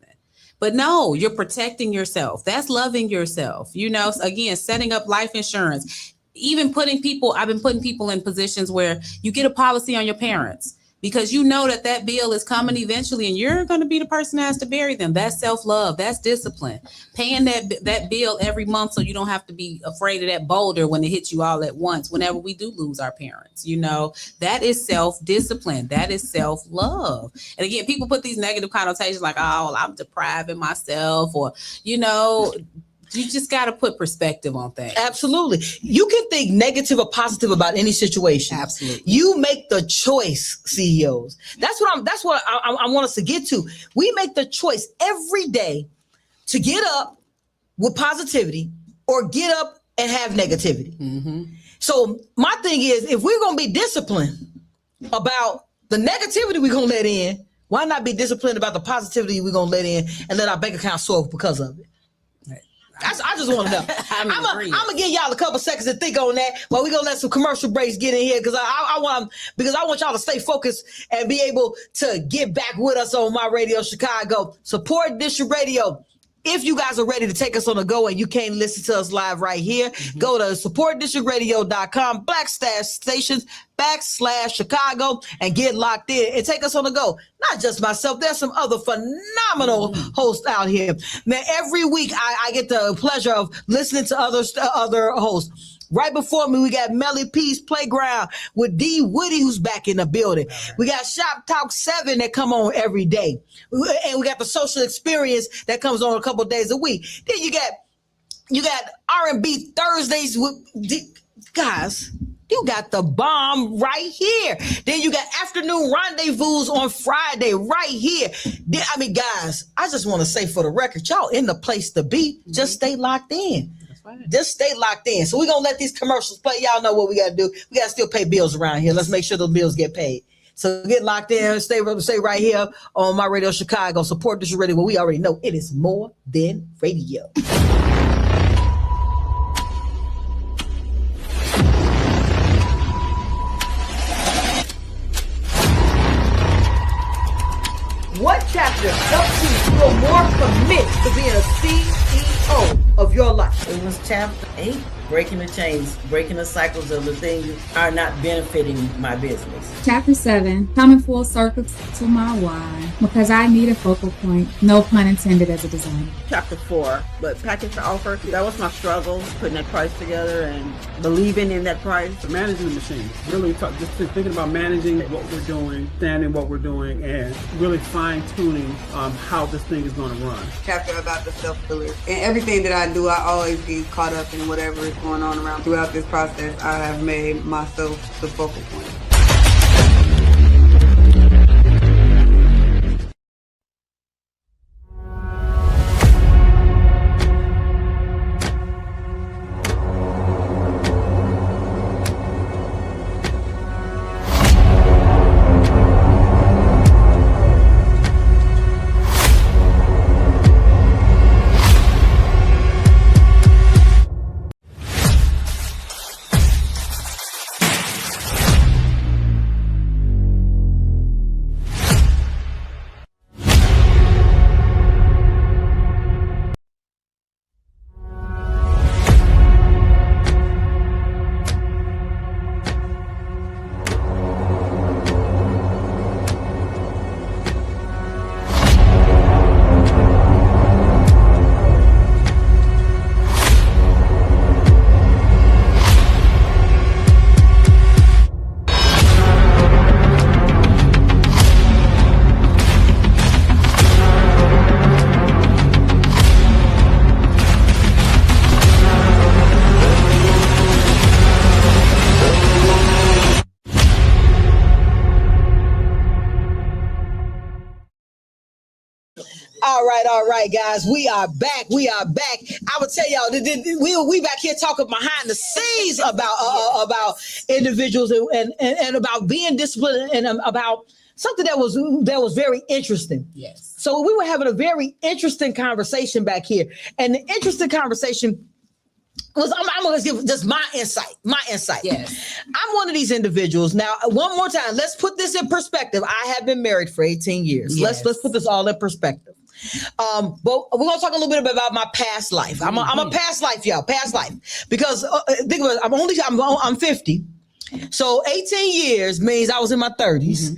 But no, you're protecting yourself. That's loving yourself. Again, setting up life insurance, even I've been putting people in positions where you get a policy on your parents, because that bill is coming eventually and you're going to be the person that has to bury them. That's self-love. That's discipline. Paying that bill every month so you don't have to be afraid of that boulder when it hits you all at once whenever we do lose our parents. That is self-discipline. That is self-love. And again, people put these negative connotations like, oh, I'm depriving myself or, you just got to put perspective on things. Absolutely. You can think negative or positive about any situation. Absolutely. You make the choice, CEOs. That's what I want us to get to. We make the choice every day to get up with positivity or get up and have negativity. So my thing is, if we're going to be disciplined about the negativity we're going to let in, why not be disciplined about the positivity we're going to let in and let our bank account soar because of it? I just want to know. I'm gonna give y'all a couple seconds to think on that. Well, we're gonna let some commercial breaks get in here because I want y'all to stay focused and be able to get back with us on My Radio Chicago. Support District Radio. If you guys are ready to take us on the go and you can't listen to us live right here, go to supportdistrictradio.com/stations/Chicago and get locked in and take us on the go. Not just myself. There's some other phenomenal hosts out here. Man, every week I get the pleasure of listening to other hosts. Right before me, we got Melly P's Playground with D Woody, who's back in the building. We got Shop Talk 7 that come on every day. And we got the Social Experience that comes on a couple of days a week. Then you got R&B Thursdays with guys. You got the bomb right here. Then you got Afternoon Rendezvous on Friday right here. Guys, I just want to say for the record, y'all in the place to be. Just stay locked in. Just stay locked in. So we're going to let these commercials play. Y'all know what we got to do. We got to still pay bills around here. Let's make sure those bills get paid. So get locked in. Stay right here on My Radio Chicago. Support District Radio, where we already know it is more than radio. What chapter helps you feel more committed to being a CEO of your life? It was chapter 8, breaking the chains, breaking the cycles of the things that are not benefiting my business. Chapter 7, coming full circle to my why, because I need a focal point, no pun intended, as a designer. Chapter 4, but package to offer, that was my struggle, putting that price together and believing in that price. Managing the machine, really just thinking about managing what we're doing, understanding what we're doing, and really fine-tuning how this thing is going to run. Chapter about the self-belief. And everything that I do, I always get caught up in whatever is going on around. Throughout this process, I have made myself the focal point. All right, guys. We are back. I would tell y'all, we back here talking behind the scenes about individuals and about being disciplined and about something that was very interesting. Yes. So we were having a very interesting conversation back here, and the interesting conversation was, I'm going to give just my insight. Yes. I'm one of these individuals. Now, one more time, let's put this in perspective. I have been married for 18 years. Yes. Let's put this all in perspective. But we're going to talk a little bit about my past life. I'm a past life, y'all. Past life. Because think about it, I'm 50. So 18 years means I was in my 30s.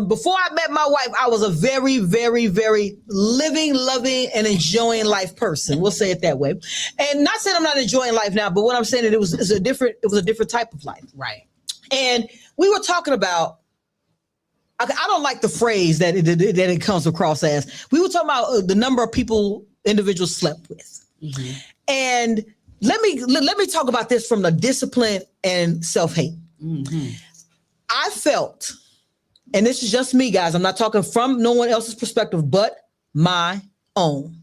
Before I met my wife, I was a very, very, very living, loving, and enjoying life person. We'll say it that way. And not saying I'm not enjoying life now, but what I'm saying is it was a different type of life. Right. And we were talking about, I don't like the phrase that it comes across as. We were talking about the number of individuals slept with. And let me talk about this from the discipline and self-hate. I felt, and this is just me, guys, I'm not talking from no one else's perspective, but my own.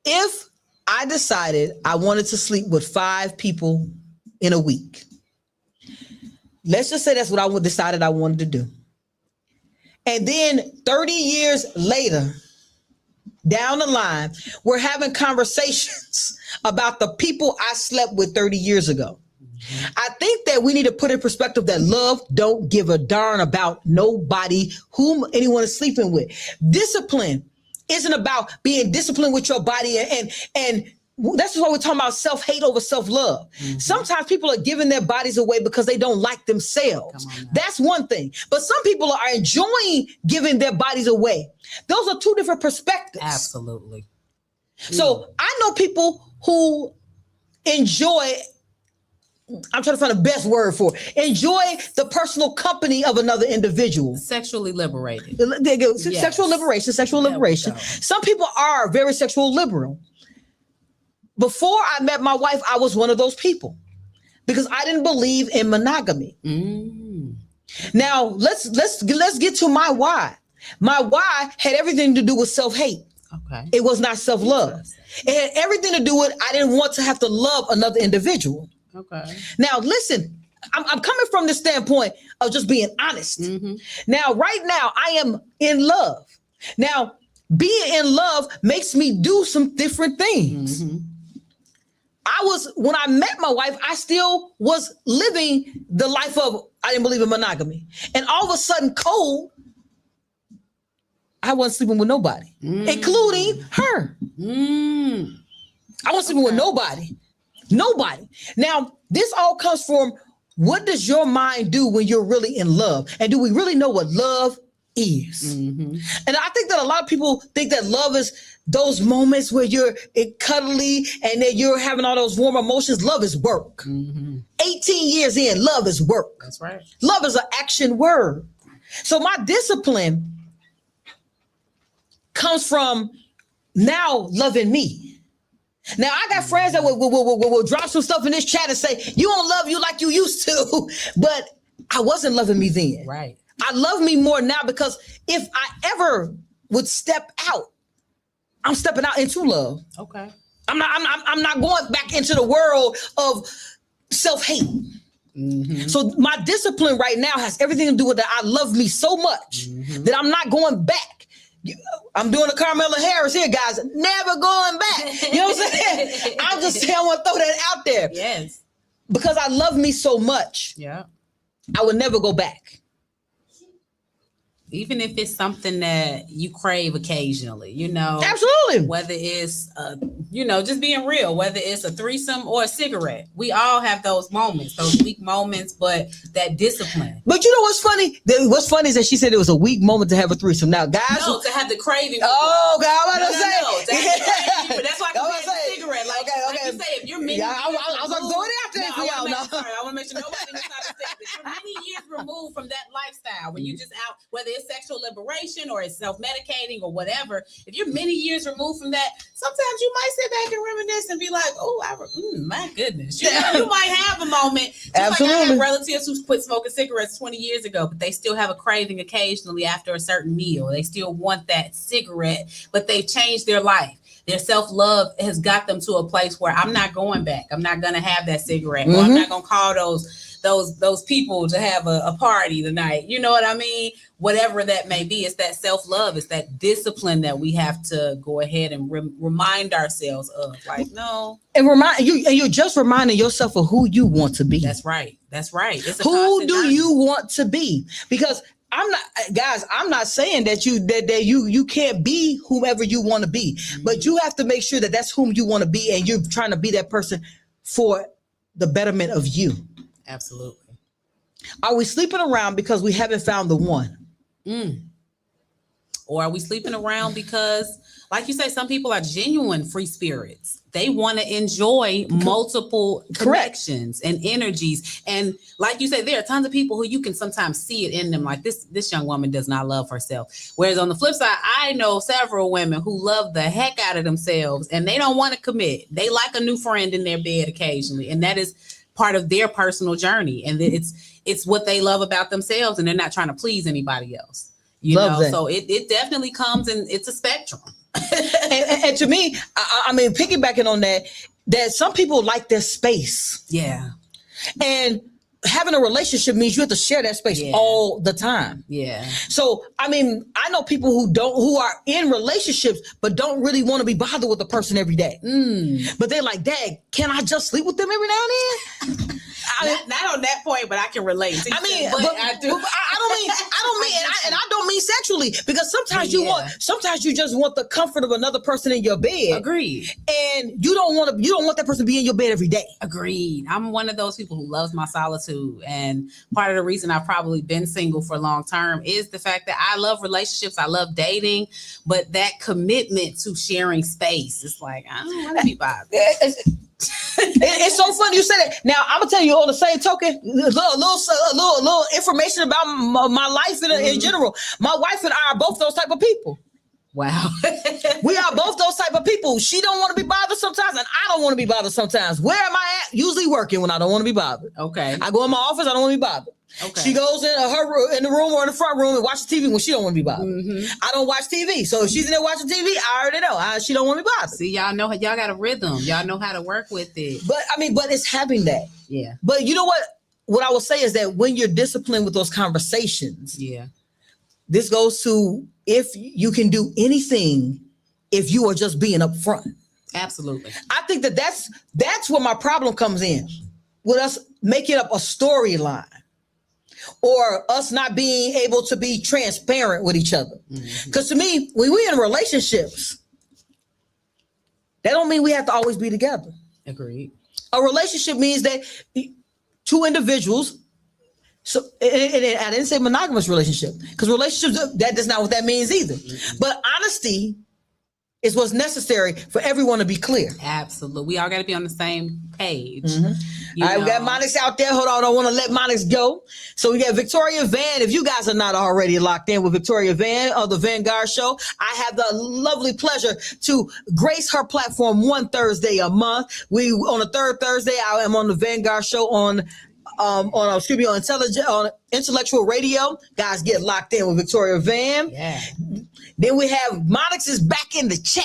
If I decided I wanted to sleep with 5 people in a week, let's just say that's what I decided I wanted to do. And then 30 years later, down the line, we're having conversations about the people I slept with 30 years ago. I think that we need to put in perspective that love don't give a darn about nobody whom anyone is sleeping with. Discipline isn't about being disciplined with your body, and that's why we're talking about self-hate over self-love. Sometimes people are giving their bodies away because they don't like themselves. That's one thing. But some people are enjoying giving their bodies away. Those are two different perspectives. Absolutely. So I know people who enjoy, I'm trying to find the best word for it, enjoy the personal company of another individual. Sexually liberated. There you go. Yes. Sexual liberation. Some people are very sexual liberal. Before I met my wife, I was one of those people because I didn't believe in monogamy. Now let's get to my why. My why had everything to do with self-hate. Okay. It was not self-love. It had everything to do with I didn't want to have to love another individual. Okay. Now listen, I'm coming from the standpoint of just being honest. Now, right now, I am in love. Now, being in love makes me do some different things. When I met my wife, I still was living the life of, I didn't believe in monogamy. And all of a sudden, cold, I wasn't sleeping with nobody, including her. I wasn't sleeping with nobody. Now, this all comes from, what does your mind do when you're really in love? And do we really know what love is? And I think that a lot of people think that love is those moments where you're cuddly and that you're having all those warm emotions. Love is work. 18 years in, love is work. That's right. Love is an action word. So my discipline comes from now loving me. Now, I got friends that will drop some stuff in this chat and say, you don't love you like you used to, but I wasn't loving me then. Right. I love me more now because if I ever would step out, I'm stepping out into love. Okay. I'm not going back into the world of self-hate. So my discipline right now has everything to do with that. I love me so much that I'm not going back. I'm doing a Carmela Harris here, guys. Never going back. You know what I'm saying? I'm just saying, I want to throw that out there. Yes. Because I love me so much. Yeah. I would never go back. Even if it's something that you crave occasionally, you know. Absolutely. Whether it's, just being real, whether it's a threesome or a cigarette. We all have those moments, those weak moments, but that discipline. But you know what's funny? What's funny is that she said it was a weak moment to have a threesome. Now, guys. No, to have the craving. Oh, God, I was to have the craving, but that's why I compared to cigarette. Like, okay. Like you say, if you're many I was going to throw it out there for y'all. I want to make sure nobody misses out. If you're many years removed from that lifestyle, lifestyle where you just out, whether it's sexual liberation or it's self-medicating or whatever, if you're many years removed from that, sometimes you might sit back and reminisce and be like, oh, my goodness. You might have a moment. Just Absolutely. like I have relatives who quit smoking cigarettes 20 years ago, but they still have a craving occasionally after a certain meal. They still want that cigarette, but they've changed their life. Their self-love has got them to a place where I'm not going back. I'm not going to have that cigarette. Or I'm not going to call those people to have a party tonight. You know what I mean? Whatever that may be, it's that self-love. It's that discipline that we have to go ahead and remind ourselves of. Like, no. And you're just reminding yourself of who you want to be. That's right. That's right. It's who do you want to be? Because I'm not saying that you can't be whomever you want to be, but you have to make sure that that's whom you want to be, and you're trying to be that person for the betterment of you. Absolutely. Are we sleeping around because we haven't found the one? Or are we sleeping around because, like you say, some people are genuine free spirits. They want to enjoy multiple connections and energies. And like you say, there are tons of people who you can sometimes see it in them. Like this young woman does not love herself. Whereas on the flip side, I know several women who love the heck out of themselves and they don't want to commit. They like a new friend in their bed occasionally. And that is part of their personal journey. And it's what they love about themselves. And they're not trying to please anybody else. You know, so it definitely comes and it's a spectrum. and to me, I mean, piggybacking on that some people like their space. Yeah. And having a relationship means you have to share that space all the time. Yeah. So, I mean, I know people who are in relationships, but don't really want to be bothered with the person every day. But they're like, Dad, can I just sleep with them every now and then? Not on that point, but I can relate. I mean, but I don't mean sexually, because sometimes sometimes you just want the comfort of another person in your bed. Agreed. And you don't want that person to be in your bed every day. Agreed. I'm one of those people who loves my solitude, and part of the reason I've probably been single for long term is the fact that I love relationships, I love dating, but that commitment to sharing space, it's like I don't want to be bothered. It's so funny you said that. Now I'm gonna tell you on the same token, a little information about my life in general. My wife and I are both those type of people. Wow. We are both those type of people. She don't want to be bothered sometimes, and I don't want to be bothered sometimes. Where am I at? Usually working when I don't want to be bothered. Okay. I go in my office, I don't want to be bothered. Okay. She goes in her room, in the room or in the front room and watches TV when she don't want to be bothered. I don't watch TV. So if she's in there watching TV, I already know she don't want to be bothered. See, y'all know, y'all got a rhythm. Y'all know how to work with it. But it's having that. Yeah. But you know what I will say is that when you're disciplined with those conversations, this goes to if you can do anything if you are just being upfront. Absolutely. I think that's where my problem comes in, with us making up a storyline or us not being able to be transparent with each other. Because to me, when we're in relationships, that don't mean we have to always be together. Agreed. A relationship means that two individuals. So and I didn't say monogamous relationship, because relationships, that's not what that means either. But honesty is what's necessary for everyone to be clear. Absolutely. We all got to be on the same page. All right, we got Monix out there. Hold on, I don't want to let Monix go. So we got Victoria Van. If you guys are not already locked in with Victoria Van of the Vanguard Show, I have the lovely pleasure to grace her platform one Thursday a month. On the third Thursday, I am on the Vanguard Show on Intellectual Radio. Guys, get locked in with Victoria Van. Yeah. Then we have Monix is back in the chat.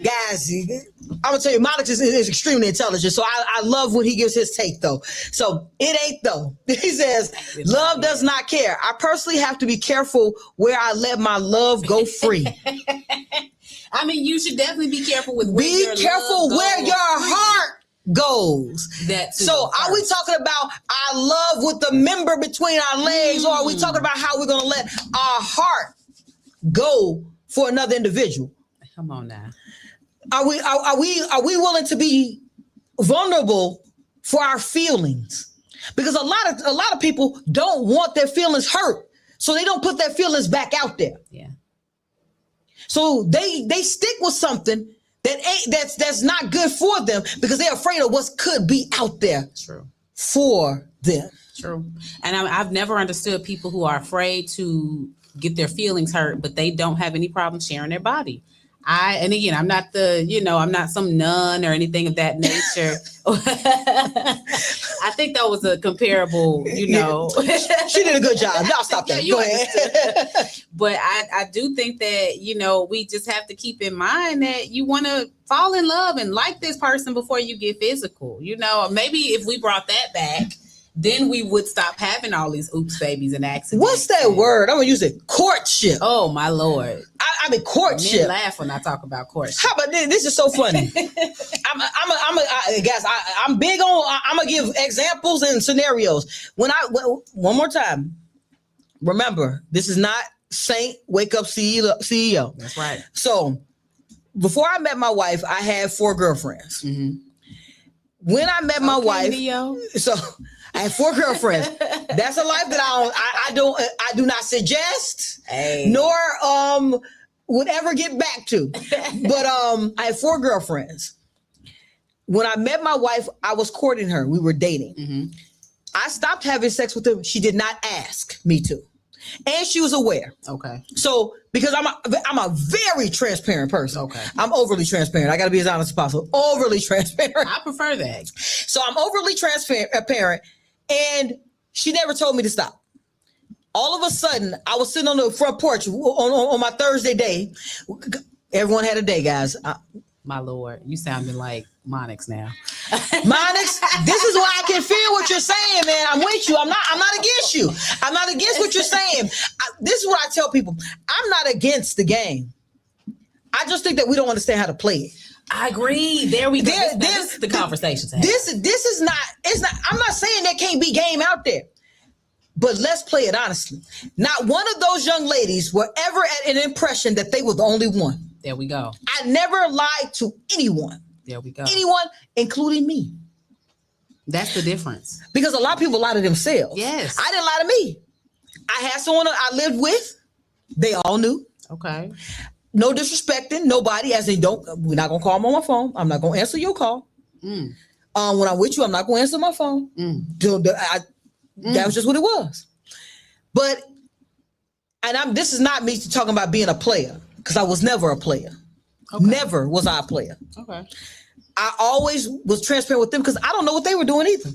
Guys, I'm gonna tell you, Monix is extremely intelligent. So I love when he gives his take though. So it ain't though. He says, love does not care. I personally have to be careful where I let my love go free. I mean, you should definitely be careful with where your heart goes. So are we talking about our love with the member between our legs, or are we talking about how we're going to let our heart go for another individual? Come on now. Are we willing to be vulnerable for our feelings? Because a lot of people don't want their feelings hurt, so they don't put their feelings back out there. Yeah. So they stick with something that's not good for them because they're afraid of what could be out there. True. for them. True. And I've never understood people who are afraid to get their feelings hurt, but they don't have any problem sharing their body. And again, I'm not I'm not some nun or anything of that nature. I think that was a comparable, She did a good job. Now stop that. Go ahead. But I do think that, we just have to keep in mind that you want to fall in love and like this person before you get physical. Maybe if we brought that back, then we would stop having all these oops babies and accidents. What's that word? I'm gonna use it. Courtship. Oh my Lord. I mean courtship. Men laugh when I talk about courtship. How about this? This is so funny. I'm big on. I'm gonna give examples and scenarios. One more time. Remember, this is not Saint Wake Up CEO. That's right. So before I met my wife, I had 4 girlfriends. Mm-hmm. When I met my wife, Leo. so I had 4 girlfriends. That's a life that I do not suggest, nor would ever get back to. But I had 4 girlfriends. When I met my wife, I was courting her. We were dating. Mm-hmm. I stopped having sex with her. She did not ask me to, and she was aware. Okay. So because I'm a very transparent person. Okay. I'm overly transparent. I got to be as honest as possible. Overly transparent. I prefer that. So I'm overly transparent, and she never told me to stop. All of a sudden, I was sitting on the front porch on my Thursday day. Everyone had a day, guys. My Lord, you sounding like Monix now. Monix, this is why I can feel what you're saying, man. I'm with you. I'm not against you. I'm not against what you're saying. This is what I tell people. I'm not against the game. I just think that we don't understand how to play it. I agree. There we go. This is the conversation. This is not. It's not. I'm not saying there can't be game out there, but let's play it honestly. Not one of those young ladies were ever at an impression that they were the only one. There we go. I never lied to anyone. There we go. Anyone, including me. That's the difference. Because a lot of people lie to themselves. Yes. I didn't lie to me. I had someone I lived with. They all knew. Okay. No disrespecting nobody, as in we're not gonna call them on my phone. I'm not gonna answer your call. When I'm with you, I'm not gonna answer my phone. That was just what it was. But this is not me talking about being a player, because I was never a player. Okay. Never was I a player. Okay. I always was transparent with them because I don't know what they were doing either.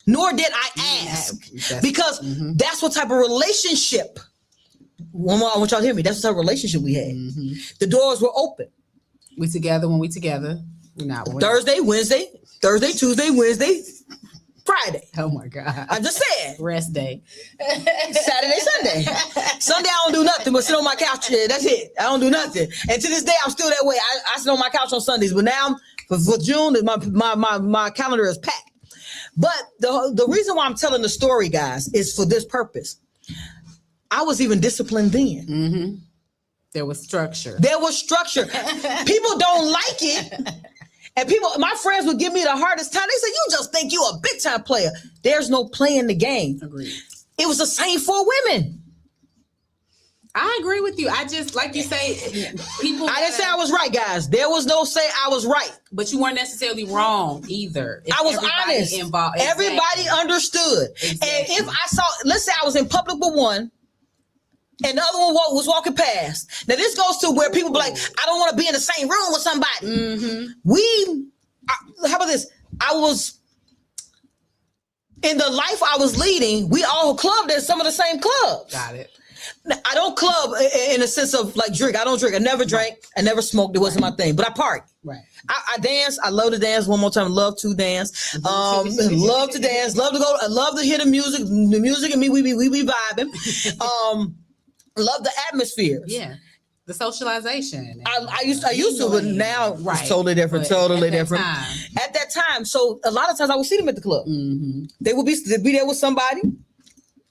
Nor did I ask. Because that's what type of relationship. One more, I want y'all to hear me. That's what type of relationship we had. Mm-hmm. The doors were open. We together when we together. We're not. Thursday, Wednesday, Thursday, Tuesday, Wednesday, Friday. Oh my God. I'm just saying. Rest day. Saturday, Sunday. Sunday, I don't do nothing but sit on my couch. That's it. I don't do nothing. And to this day, I'm still that way. I sit on my couch on Sundays. But now, for June, my calendar is packed. But the reason why I'm telling the story, guys, is for this purpose. I was even disciplined then. Mm-hmm. There was structure. People don't like it. And my friends would give me the hardest time. They said, you just think you're a big time player. There's no playing the game. Agreed. It was the same for women. I agree with you. I just, like you say, people. I didn't say I was right, guys. There was no say I was right. But you weren't necessarily wrong either. I was honest. Involved. Everybody understood. Exactly. And if I saw, let's say I was in public with one, and the other one was walking past. Now this goes to where people be like, I don't want to be in the same room with somebody. Mm-hmm. How about this? I was in the life I was leading. We all clubbed at some of the same clubs. Got it. I don't club in a sense of like drink. I don't drink. I never drank. I never smoked. It wasn't my thing. But I party. Right. I dance. I love to dance. One more time. Love to dance. Love to dance. Love to go. I love to hear the music. The music and me. We be vibing. Love the atmosphere. Yeah. The socialization. I used to, but now it's totally different. Totally different. At that time, so a lot of times I would see them at the club. Mm-hmm. They'd be there with somebody.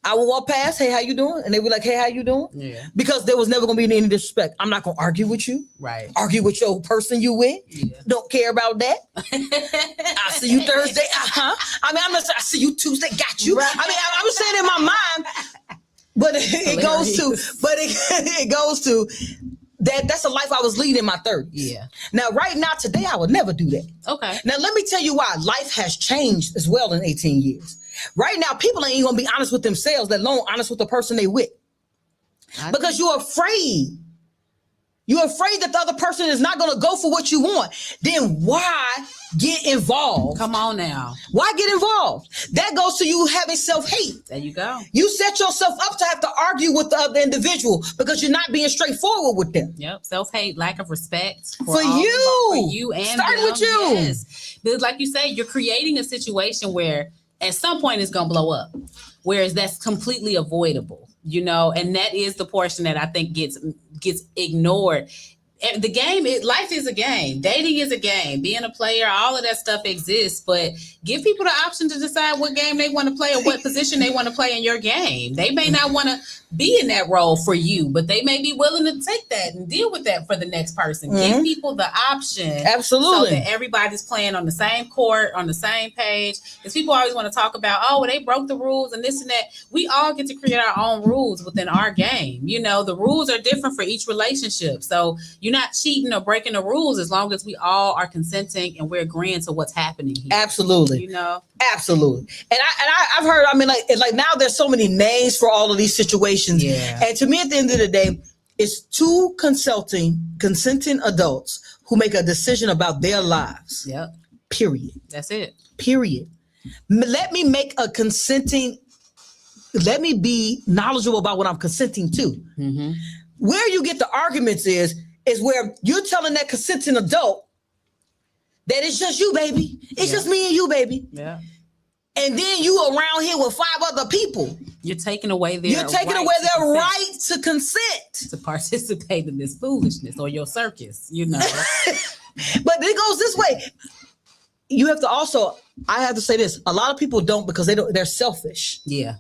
I would walk past, hey, how you doing? And they'd be like, hey, how you doing? Yeah. Because there was never going to be any disrespect. I'm not going to argue with you. Right. Argue with your person you with. Yeah. Don't care about that. I see you Thursday. I mean, I see you Tuesday. Got you. Right. I mean, I'm saying in my mind, but it goes to that's a life I was leading in my 30s. Yeah. Now, right now, today, I would never do that. Okay. Now, let me tell you why life has changed as well in 18 years. Right now, people ain't going to be honest with themselves, let alone honest with the person they with. Because you're afraid. You're afraid that the other person is not going to go for what you want. Then why get involved? Come on now. Why get involved? That goes to you having self-hate. There you go. You set yourself up to have to argue with the other individual because you're not being straightforward with them. Yep. Self-hate, lack of respect for you. For you and starting them. with you. Yes. Because like you say, you're creating a situation where at some point it's going to blow up. Whereas that's completely avoidable, you know, and that is the portion that I think gets ignored. And the game, life is a game. Dating is a game. Being a player, all of that stuff exists. But give people the option to decide what game they want to play or what position they want to play in your game. They may not want to be in that role for you, but they may be willing to take that and deal with that for the next person. Mm-hmm. Give people the option. Absolutely. So that everybody's playing on the same court, on the same page. Because people always want to talk about, oh, well, they broke the rules and this and that. We all get to create our own rules within our game. You know, the rules are different for each relationship. So you're not cheating or breaking the rules as long as we all are consenting and we're agreeing to what's happening here. Absolutely. You know? Absolutely. And I've heard, I mean, like now there's so many names for all of these situations. Yeah. And to me, at the end of the day, it's two consenting adults who make a decision about their lives. Yep. Period. That's it. Period. Let me be knowledgeable about what I'm consenting to. Mm-hmm. Where you get the arguments is where you're telling that consenting adult that it's just you, baby. It's just me and you, baby. Yeah. And then you around here with 5 other people. You're taking away their right to consent. To participate in this foolishness or your circus, you know. But it goes this way. You have to also, I have to say this, a lot of people don't because they're selfish. Yeah.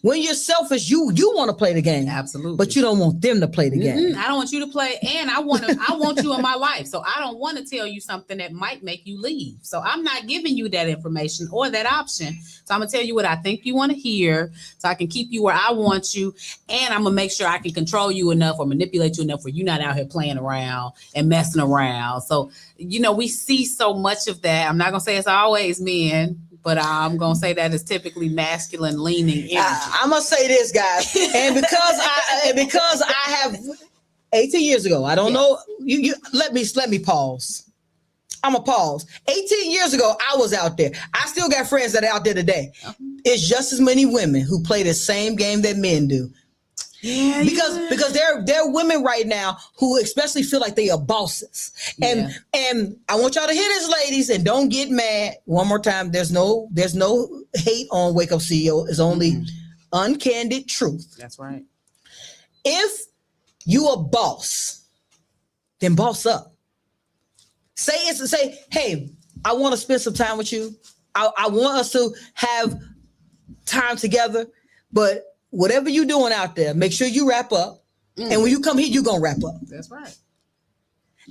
When you're selfish, you want to play the game. Absolutely. But you don't want them to play the game. I don't want you to play, and I want you in my life. So I don't want to tell you something that might make you leave. So I'm not giving you that information or that option. So I'm gonna tell you what I think you want to hear, so I can keep you where I want you, and I'm gonna make sure I can control you enough or manipulate you enough where you're not out here playing around and messing around. So, you know, we see so much of that. I'm not gonna say it's always men, but I'm going to say that is typically masculine leaning energy. I'm going to say this, guys. And because I have 18 years ago, I don't know. You let me pause. I'm going to pause. 18 years ago, I was out there. I still got friends that are out there today. It's just as many women who play the same game that men do. Yeah, because there are women right now who especially feel like they are bosses. And I want y'all to hear this, ladies, and don't get mad. One more time, there's no hate on Wake Up CEO. It's only uncandid truth. That's right. If you a boss, then boss up. Say, hey, I want to spend some time with you. I want us to have time together, but whatever you're doing out there, make sure you wrap up. And when you come here, you're going to wrap up. That's right.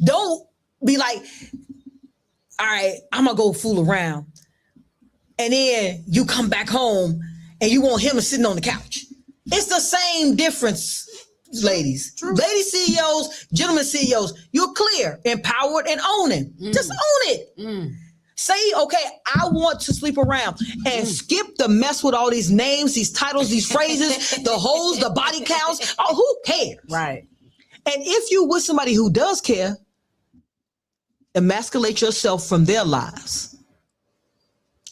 Don't be like, all right, I'm going to go fool around. And then you come back home and you want him sitting on the couch. It's the same difference, ladies. True. Lady CEOs, gentlemen CEOs, you're clear, empowered, and owning. Just own it. Say, okay, I want to sleep around and skip the mess with all these names, these titles, these phrases, the holes, the body counts. Oh, who cares? Right. And if you with somebody who does care, emasculate yourself from their lives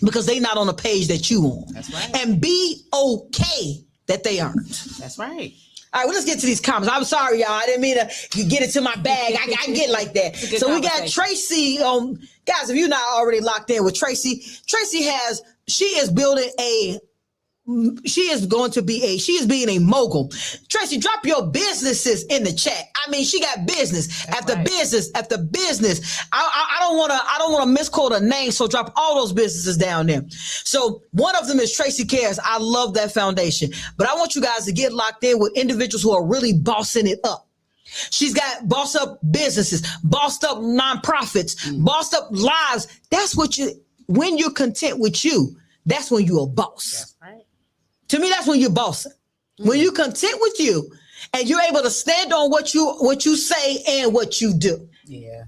because they're not on a page that you on. That's right. And be okay that they aren't. That's right. All right, well, let's get to these comments. I'm sorry, y'all. I didn't mean to get into my bag. I get like that. So we got Tracy. Guys, if you're not already locked in with Tracy, she is being a mogul. Tracy, drop your businesses in the chat. I mean, she got business after business after business. I don't want to misquote a name, so drop all those businesses down there. So one of them is Tracy Cares. I love that foundation, but I want you guys to get locked in with individuals who are really bossing it up. She's got bossed up businesses, bossed up nonprofits, bossed up lives. That's what when you're content with you, that's when you're a boss. That's right. To me, that's when you're bossing. When you're content with you and you're able to stand on what you say and what you do. Yeah.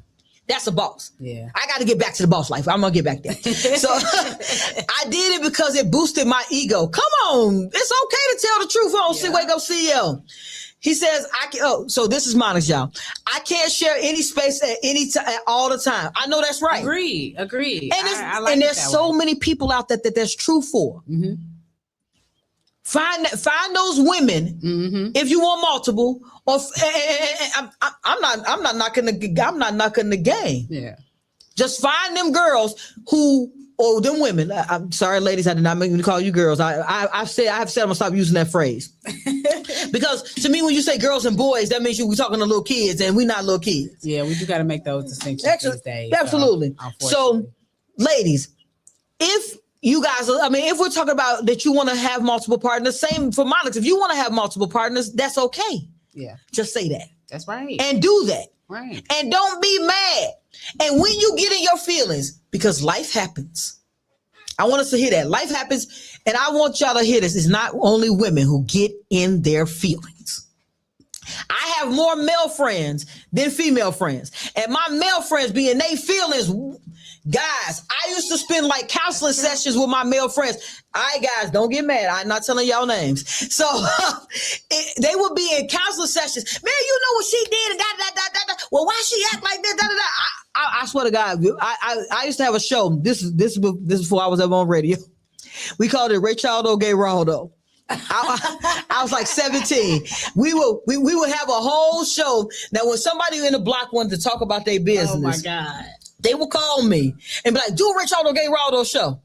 That's a boss. Yeah. I got to get back to the boss life. I'm going to get back there. So I did it because it boosted my ego. Come on. It's okay to tell the truth on Wake Up CEO. He says, so this is Monica, y'all. I can't share any space at any time, all the time. I know that's right. Agree. And there's so many people out there that that's true for. Mm-hmm. Find those women if you want multiple. Or I'm not knocking the game. Yeah. Just find them girls or them women. I'm sorry, ladies, I did not mean to call you girls. I've said I'm gonna stop using that phrase. Because to me, when you say girls and boys, that means we're talking to little kids, and we're not little kids. Yeah, we do got to make those distinctions these days. Absolutely. So, ladies, if you guys, if we're talking about that you want to have multiple partners, same for Monica. If you want to have multiple partners, that's okay. Yeah. Just say that. That's right. And do that. Right. And don't be mad. And when you get in your feelings, because life happens. I want us to hear that. Life happens. And I want y'all to hear this. It's not only women who get in their feelings. I have more male friends than female friends. And my male friends be in their feelings. Guys, I used to spend like counseling sessions with my male friends. All right, guys, don't get mad. I'm not telling y'all names. So they would be in counseling sessions. Man, you know what she did? And da. Well, why she act like that? Da. I swear to God, I used to have a show. This is before I was ever on radio. We called it Ray Charles Gay Raldo. I was like 17. We would have a whole show. Now, when somebody in the block wanted to talk about their business, oh my God, they would call me and be like, "Do a Ray Charles Gay Raldo show."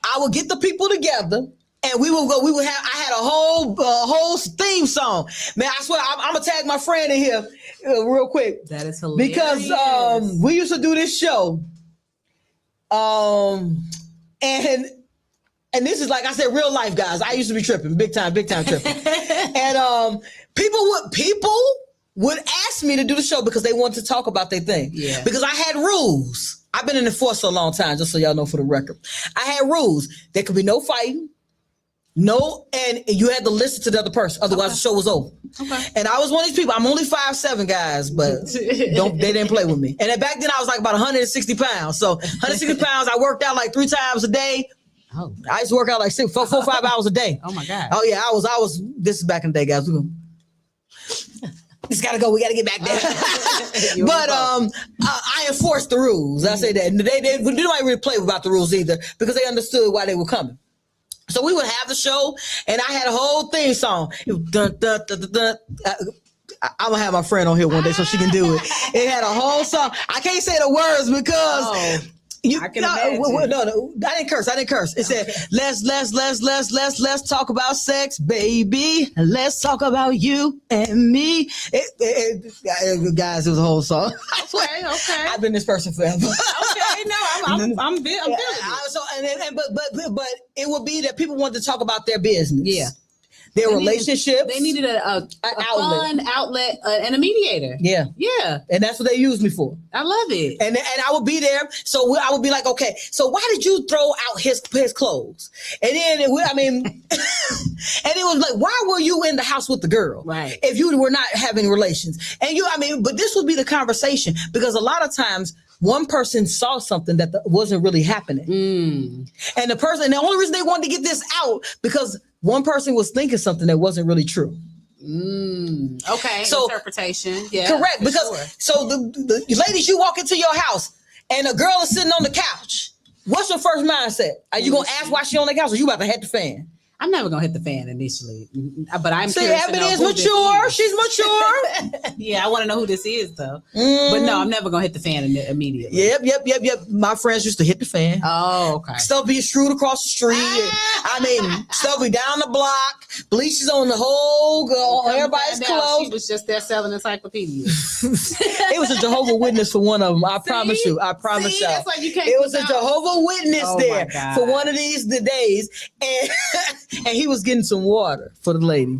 I would get the people together. And we would go. I had a whole theme song. Man, I swear, I'm gonna tag my friend in here real quick. That is hilarious. Because we used to do this show, and this is like I said, real life, guys. I used to be tripping, big time tripping. And people would ask me to do the show because they wanted to talk about their thing. Yeah. Because I had rules. I've been in the force for a long time, just so y'all know for the record. I had rules. There could be no fighting. No, and you had to listen to the other person, otherwise the show was over. Okay. And I was one of these people. I'm only 5'7", guys, but they didn't play with me. And then back then I was like about 160 pounds. So 160 pounds, I worked out like 3 times a day. Oh, I used to work out like 4 or 5 hours a day. Oh my God. Oh yeah, I was. This is back in the day, guys. Just gotta go. We gotta get back there. But I enforced the rules. I say that they didn't really play about the rules either because they understood why they were coming. So we would have the show, and I had a whole theme song. I'm gonna have my friend on here one day so she can do it. It had a whole song. I can't say the words because I didn't curse. It said, let's talk about sex, baby. Let's talk about you and me. Guys, it was a whole song. Okay. I've been this person forever. Okay, no, I'm feeling it. But it would be that people wanted to talk about their business. Yeah. Their relationships. They needed a fun outlet and a mediator. Yeah. Yeah. And that's what they used me for. I love it. And I would be there. So I would be like, okay, so why did you throw out his clothes? And then, and it was like, why were you in the house with the girl? Right. If you were not having relations. And but this would be the conversation because a lot of times one person saw something that wasn't really happening. And the only reason they wanted to get this out because one person was thinking something that wasn't really true. Okay. So interpretation. Yeah. Correct. Because so the ladies, you walk into your house and a girl is sitting on the couch. What's your first mindset? Are you gonna ask why she on the couch or you about to hit the fan? I'm never gonna hit the fan initially, but I'm See, curious. Ebony is mature. She's mature. Yeah, I want to know who this is though. But no, I'm never gonna hit the fan immediately. Yep. My friends used to hit the fan. Oh, okay. Stuff be strewed across the street. Stuff be down the block. Bleaches on the whole. Everybody's clothes. She was just there selling encyclopedias. It was a Jehovah's Witness for one of them. I promise you. Y'all. That's why you can't. It was a Jehovah's Witness there for one of the days, and he was getting some water for the lady.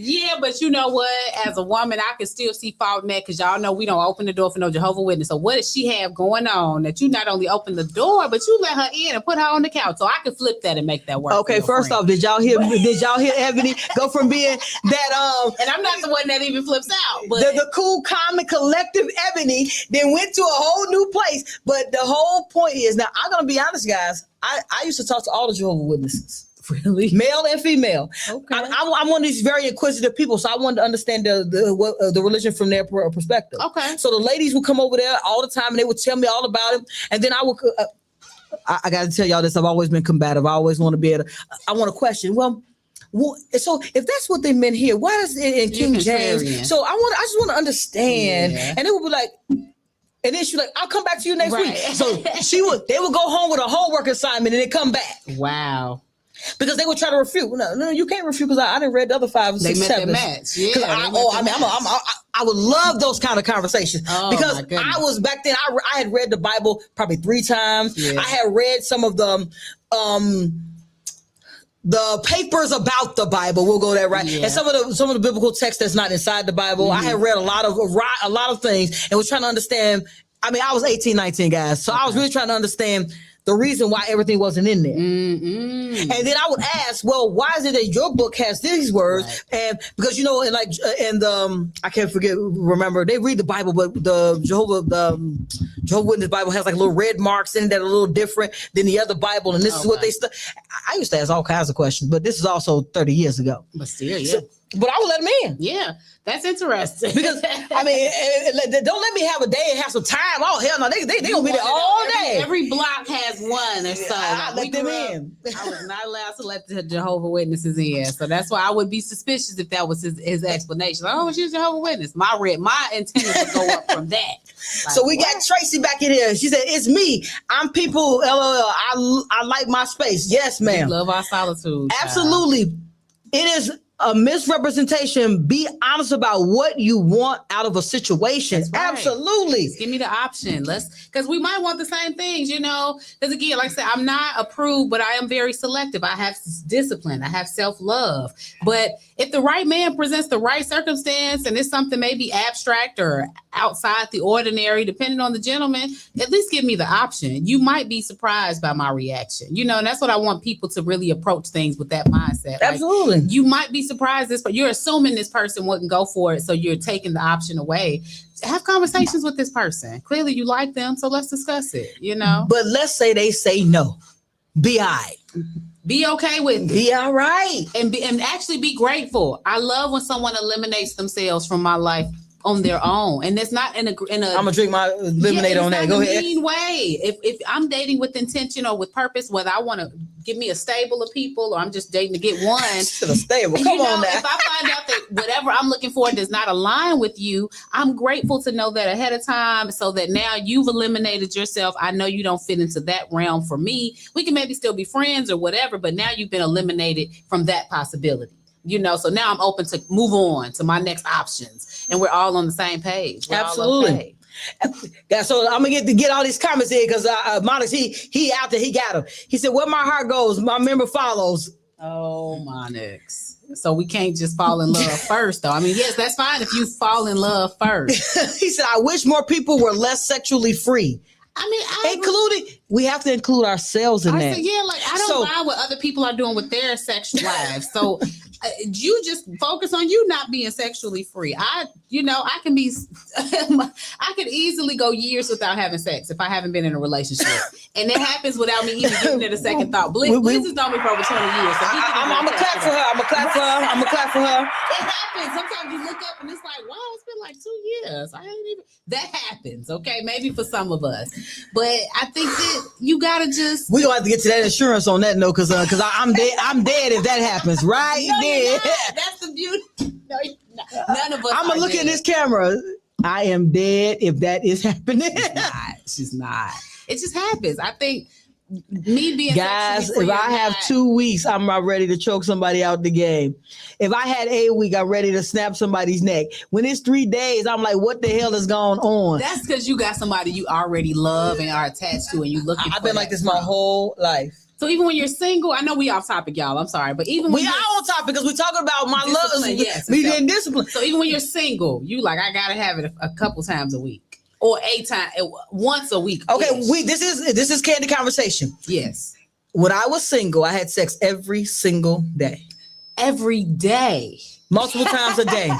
Yeah, but you know what? As a woman, I can still see fault in that because y'all know we don't open the door for no Jehovah's Witness. So what does she have going on that you not only open the door, but you let her in and put her on the couch? So I can flip that and make that work. Okay, first off, did y'all hear Ebony go from being that and I'm not the one that even flips out, but the cool, calm, and collective Ebony then went to a whole new place. But the whole point is, now I'm gonna be honest, guys. I used to talk to all the Jehovah's Witnesses. Really? Male and female. Okay. I'm one of these very inquisitive people, so I wanted to understand the religion from their perspective. Okay. So the ladies would come over there all the time, and they would tell me all about it, and then I would. I got to tell y'all this. I've always been combative. I always want to be able to. I want to question. Well, so if that's what they meant here, why is it in King James? So I just want to understand, and it would be like. And then she's like, I'll come back to you next week. So they would go home with a homework assignment and then come back. Wow. Because they would try to refute. No, you can't refute because I didn't read the other 5 and 6, 7. They met match. Yeah. I would love those kind of conversations because I was back then. I had read the Bible probably 3 times. Yeah. I had read some of the papers about the Bible. We'll go there, right? Yeah. And some of the biblical text that's not inside the Bible. Mm-hmm. I had read a lot of things and was trying to understand. I mean, I was 18, 19, guys, so I was really trying to understand the reason why everything wasn't in there. Mm-hmm. And then I would ask, well, why is it that your book has these words? Right. And because, I can't remember, they read the Bible, but the Jehovah's Witness Bible has like little red marks in it that are a little different than the other Bible. And this is what they I used to ask all kinds of questions, but this is also 30 years ago. But still, yeah. But I would let them in. Yeah, that's interesting. Because, I mean, don't let me have a day and have some time. Oh, hell no, they going to be there all day. Every block has one or so. I let them in. I was not allowed to let the Jehovah's Witnesses in. So that's why I would be suspicious if that was his explanation. Like, oh, she's a Jehovah's Witness. My antennas would go up from that. Like, so we got Tracy back in here. She said, it's me. I'm people, LOL. I like my space. Yes, ma'am. We love our solitude. Absolutely. It is a misrepresentation. Be honest about what you want out of a situation. Right. Absolutely. Just give me the option. Because we might want the same things, because again, like I said, I'm not approved, but I am very selective. I have discipline. I have self-love. But if the right man presents the right circumstance and it's something maybe abstract or outside the ordinary, depending on the gentleman, at least give me the option. You might be surprised by my reaction, and that's what I want people to really approach things with that mindset. Absolutely. Like, you might be surprised but you're assuming this person wouldn't go for it. So you're taking the option away. Have conversations with this person. Clearly you like them. So let's discuss it, But let's say they say no. Be all right. Be okay with it. Be all right. And actually be grateful. I love when someone eliminates themselves from my life on their own, and it's not in a I'm gonna drink my lemonade on that. Go ahead. Mean way. If I'm dating with intention or with purpose, whether I want to give me a stable of people or I'm just dating to get one. Stable. Come on now. If I find out that whatever I'm looking for does not align with you, I'm grateful to know that ahead of time, so that now you've eliminated yourself. I know you don't fit into that realm for me. We can maybe still be friends or whatever, but now you've been eliminated from that possibility. So now I'm open to move on to my next options, and we're all on the same page. Absolutely. Yeah, so I'm gonna get all these comments in because Monix, he out there, he got him. He said, "Where my heart goes, my member follows." Oh, Monix. So we can't just fall in love first, though. I mean, yes, that's fine if you fall in love first. He said, "I wish more people were less sexually free." I mean, we have to include ourselves in that. I don't mind what other people are doing with their sexual lives. So you just focus on you not being sexually free. I can be, I could easily go years without having sex if I haven't been in a relationship. And it happens without me even giving it a second thought. Blitz has known me for over 20 years. So I'm going to clap for her. I'm going to clap for her. It happens. Sometimes you look up and it's like, wow, it's been like 2 years. That happens. Okay. Maybe for some of us. But I think that you got to just. We're going to have to get to that insurance on that note because I'm dead if that happens. Right? No, you're not. That's the beauty. No, you're not. None of us. I'm going to look in this camera. I am dead if that is happening. She's not. It just happens. I think me being guys, if I have 2 weeks, I'm not ready to choke somebody out the game. If I had a week, I'm ready to snap somebody's neck. When it's 3 days, I'm like, what the hell is going on? That's because you got somebody you already love and are attached to, and you looking. I've been like this my whole life. So even when you're single, I know we off topic, y'all. I'm sorry, but even when we are on topic because we're talking about my love, media and discipline. So even when you're single, you like, I gotta have it a couple times a week or once a week. Okay, this is candid conversation. Yes. When I was single, I had sex every single day. Every day, multiple times a day.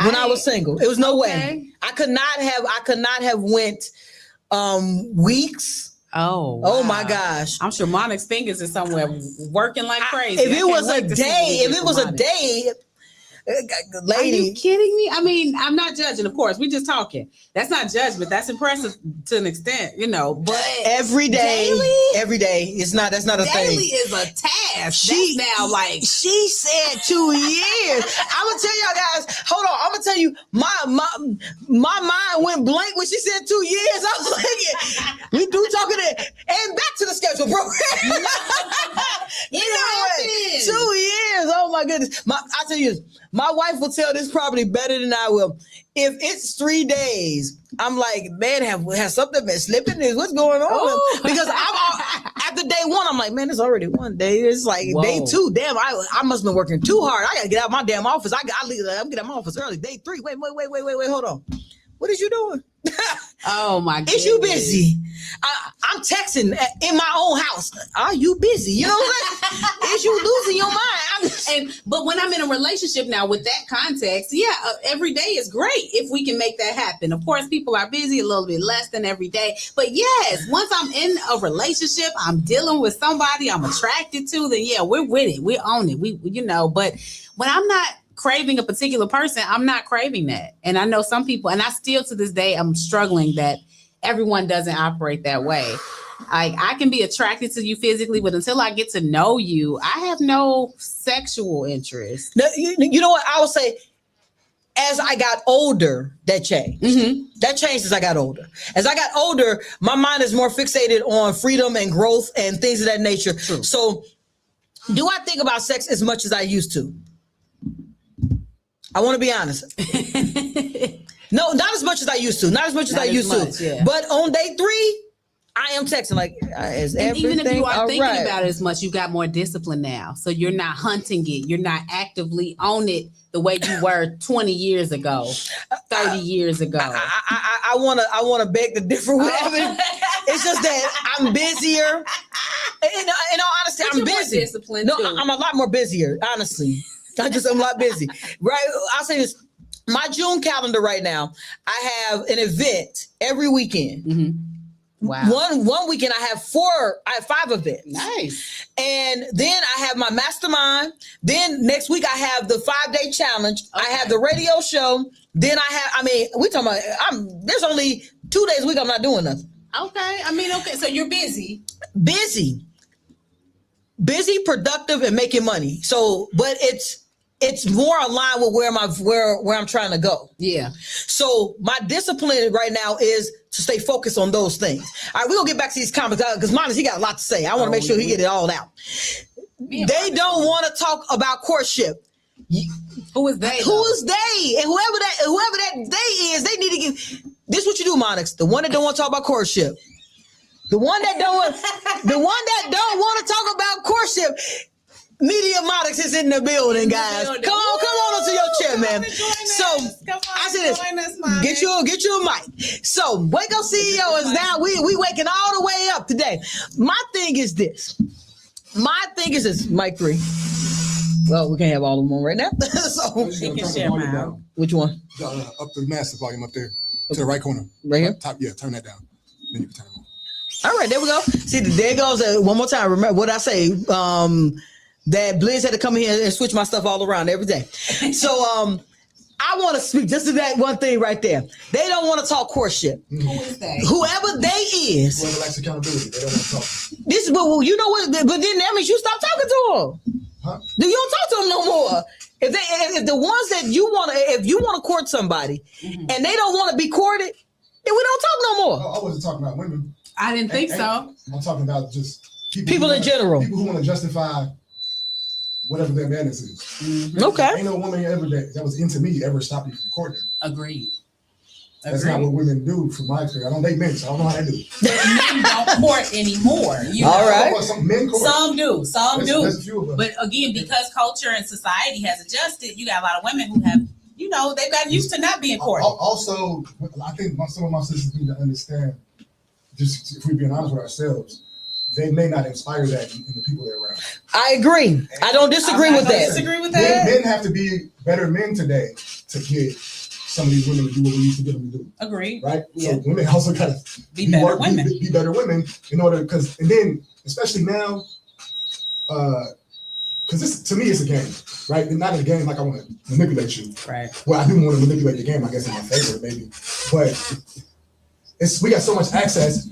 When I was single, it was no way. I could not have went weeks. Oh, wow. Oh my gosh! I'm sure Monica's fingers is somewhere working like crazy. If it was a day, lady, are you kidding me? I mean, I'm not judging, of course. We just talking. That's not judgment. That's impressive to an extent, but every day, daily? Every day, that's not a daily thing. Daily is a task. She now like she said 2 years. I'm gonna tell y'all guys. Hold on. I'm gonna tell you. My mind went blank when she said 2 years. I was like, we do talking it. And back to the schedule, bro. You know what? 2 years. Oh my goodness. I tell you this. My wife will tell this probably better than I will. If it's 3 days, I'm like, man, has something been slipping? What's going on? Ooh. Because after day one, I'm like, man, it's already 1 day. It's like day 2. Damn, I must have been working too hard. I gotta get out of my damn office. I'm getting out of my office early. Day 3. Wait, hold on. What is you doing? Oh my God. Is you busy? I'm texting in my own house. Are you busy? You know what I'm saying? Is you losing your mind? But when I'm in a relationship now with that context, every day is great if we can make that happen. Of course, people are busy a little bit less than every day. But yes, once I'm in a relationship, I'm dealing with somebody I'm attracted to, then we're with it. We own it. But when I'm not craving a particular person, I'm not craving that. And I know some people, and I still to this day, I'm struggling that everyone doesn't operate that way. I can be attracted to you physically, but until I get to know you, I have no sexual interest. Now, you know what I would say? As I got older, that changed. Mm-hmm. That changed as I got older. As I got older, my mind is more fixated on freedom and growth and things of that nature. True. So do I think about sex as much as I used to? I want to be honest. No, not as much as I used to. Not as much as I used to. Yeah. But on day 3, I am texting like, is everything even if you are thinking right? about it as much, you got more discipline now. So you're not hunting it. You're not actively on it the way you were 20 years ago, 30 years ago. I want to beg to differ with Evan. It's just that I'm busier. In all honesty, I'm busy. Disciplined too. I'm a lot more busier, honestly. I'm a lot busy. Right? I'll say this. My June calendar right now, I have an event every weekend. Mm-hmm. Wow. One weekend I have 5 events. Nice. And then I have my mastermind. Then next week I have the 5-day challenge. Okay. I have the radio show. Then we talking about, there's only 2 days a week I'm not doing nothing. Okay. So you're busy. Busy, productive, and making money. So, but it's more aligned with where I'm trying to go. Yeah. So my discipline right now is to stay focused on those things. All right, we're gonna get back to these comments because Monis, he got a lot to say. I want to make sure he get it all out. They don't want to talk about courtship. Who is they? Who is they? And whoever that they is, they need to give. This is what you do, Monix. The one that don't want to talk about courtship. The one that don't want to talk about courtship. Media Monix is in the building, guys. Come on onto your chair, man. So I said this. Get you a mic. So Wake Up CEO is now. We waking all the way up today. My thing is this. Mic 3. Well, we can't have all of them on right now. So you can share mine. Which one? Up the master volume up there to the right corner. Right here? Top, turn that down. Then you can turn it on. All right, there we go. See, there goes one more time. Remember what I say. That Blizz had to come here and switch my stuff all around every day. So I want to speak just to that one thing right there. They don't want to talk courtship. Who is that? Whoever they is. Whoever lacks accountability, they don't want to talk. This is, but you know what? But then that means you stop talking to them. Huh? You don't talk to them no more. If the ones that you want to, if you want to court somebody, and they don't want to be courted, then we don't talk no more. I wasn't talking about women. I didn't think so. I'm talking about just people in general. People who want to justify whatever their madness is. Mm-hmm. Okay. Ain't no woman ever that was into me ever stopped me from courting her. Agreed. That's not what women do, from my experience. I don't date men, so I don't know how they do. Men don't court anymore. All right. Some do. There's a few of us. But again, because culture and society has adjusted, you got a lot of women who have, they've gotten used to not being courted. Also, I think some of my sisters need to understand, just if we're being honest with ourselves, they may not inspire that in the people they're around. I agree. I don't disagree with that. Disagree with that. Men have to be better men today to get some of these women to do what we used to get them to do. Agreed. Right? Yeah. So women also got to be better women. Be better women in order, and then, especially now, because this, to me, it's a game, right? And not a game like I want to manipulate you. Right. Well, I do want to manipulate the game, I guess, in my favor, maybe. But we got so much access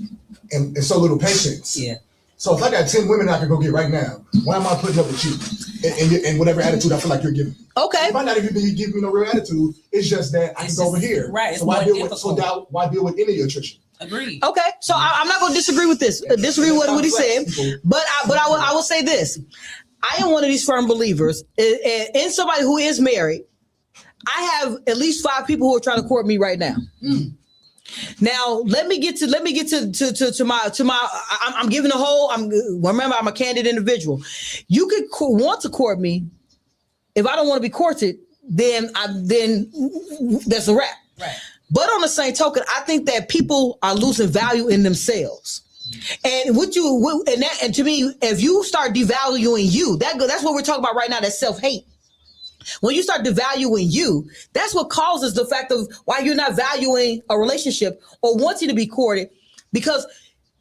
and so little patience. Yeah. So if I got 10 women I could go get right now, why am I putting up with you and whatever attitude I feel like you're giving me? Okay. You might not even be giving me no real attitude. It's just that I can go over here. Right. So why deal with any attrition? Agreed. Okay. So I'm not going to disagree with this. Disagree with what he said. But I will say this. I am one of these firm believers in somebody who is married. I have at least 5 people who are trying to court me right now. Now let me get to my. I'm giving a whole. Remember, I'm a candid individual. You could want to court me. If I don't want to be courted, then that's a wrap. Right. But on the same token, I think that people are losing value in themselves. And and to me, if you start devaluing you, that's what we're talking about right now. That self-hate. When you start devaluing you, that's what causes the fact of why you're not valuing a relationship or wanting to be courted, because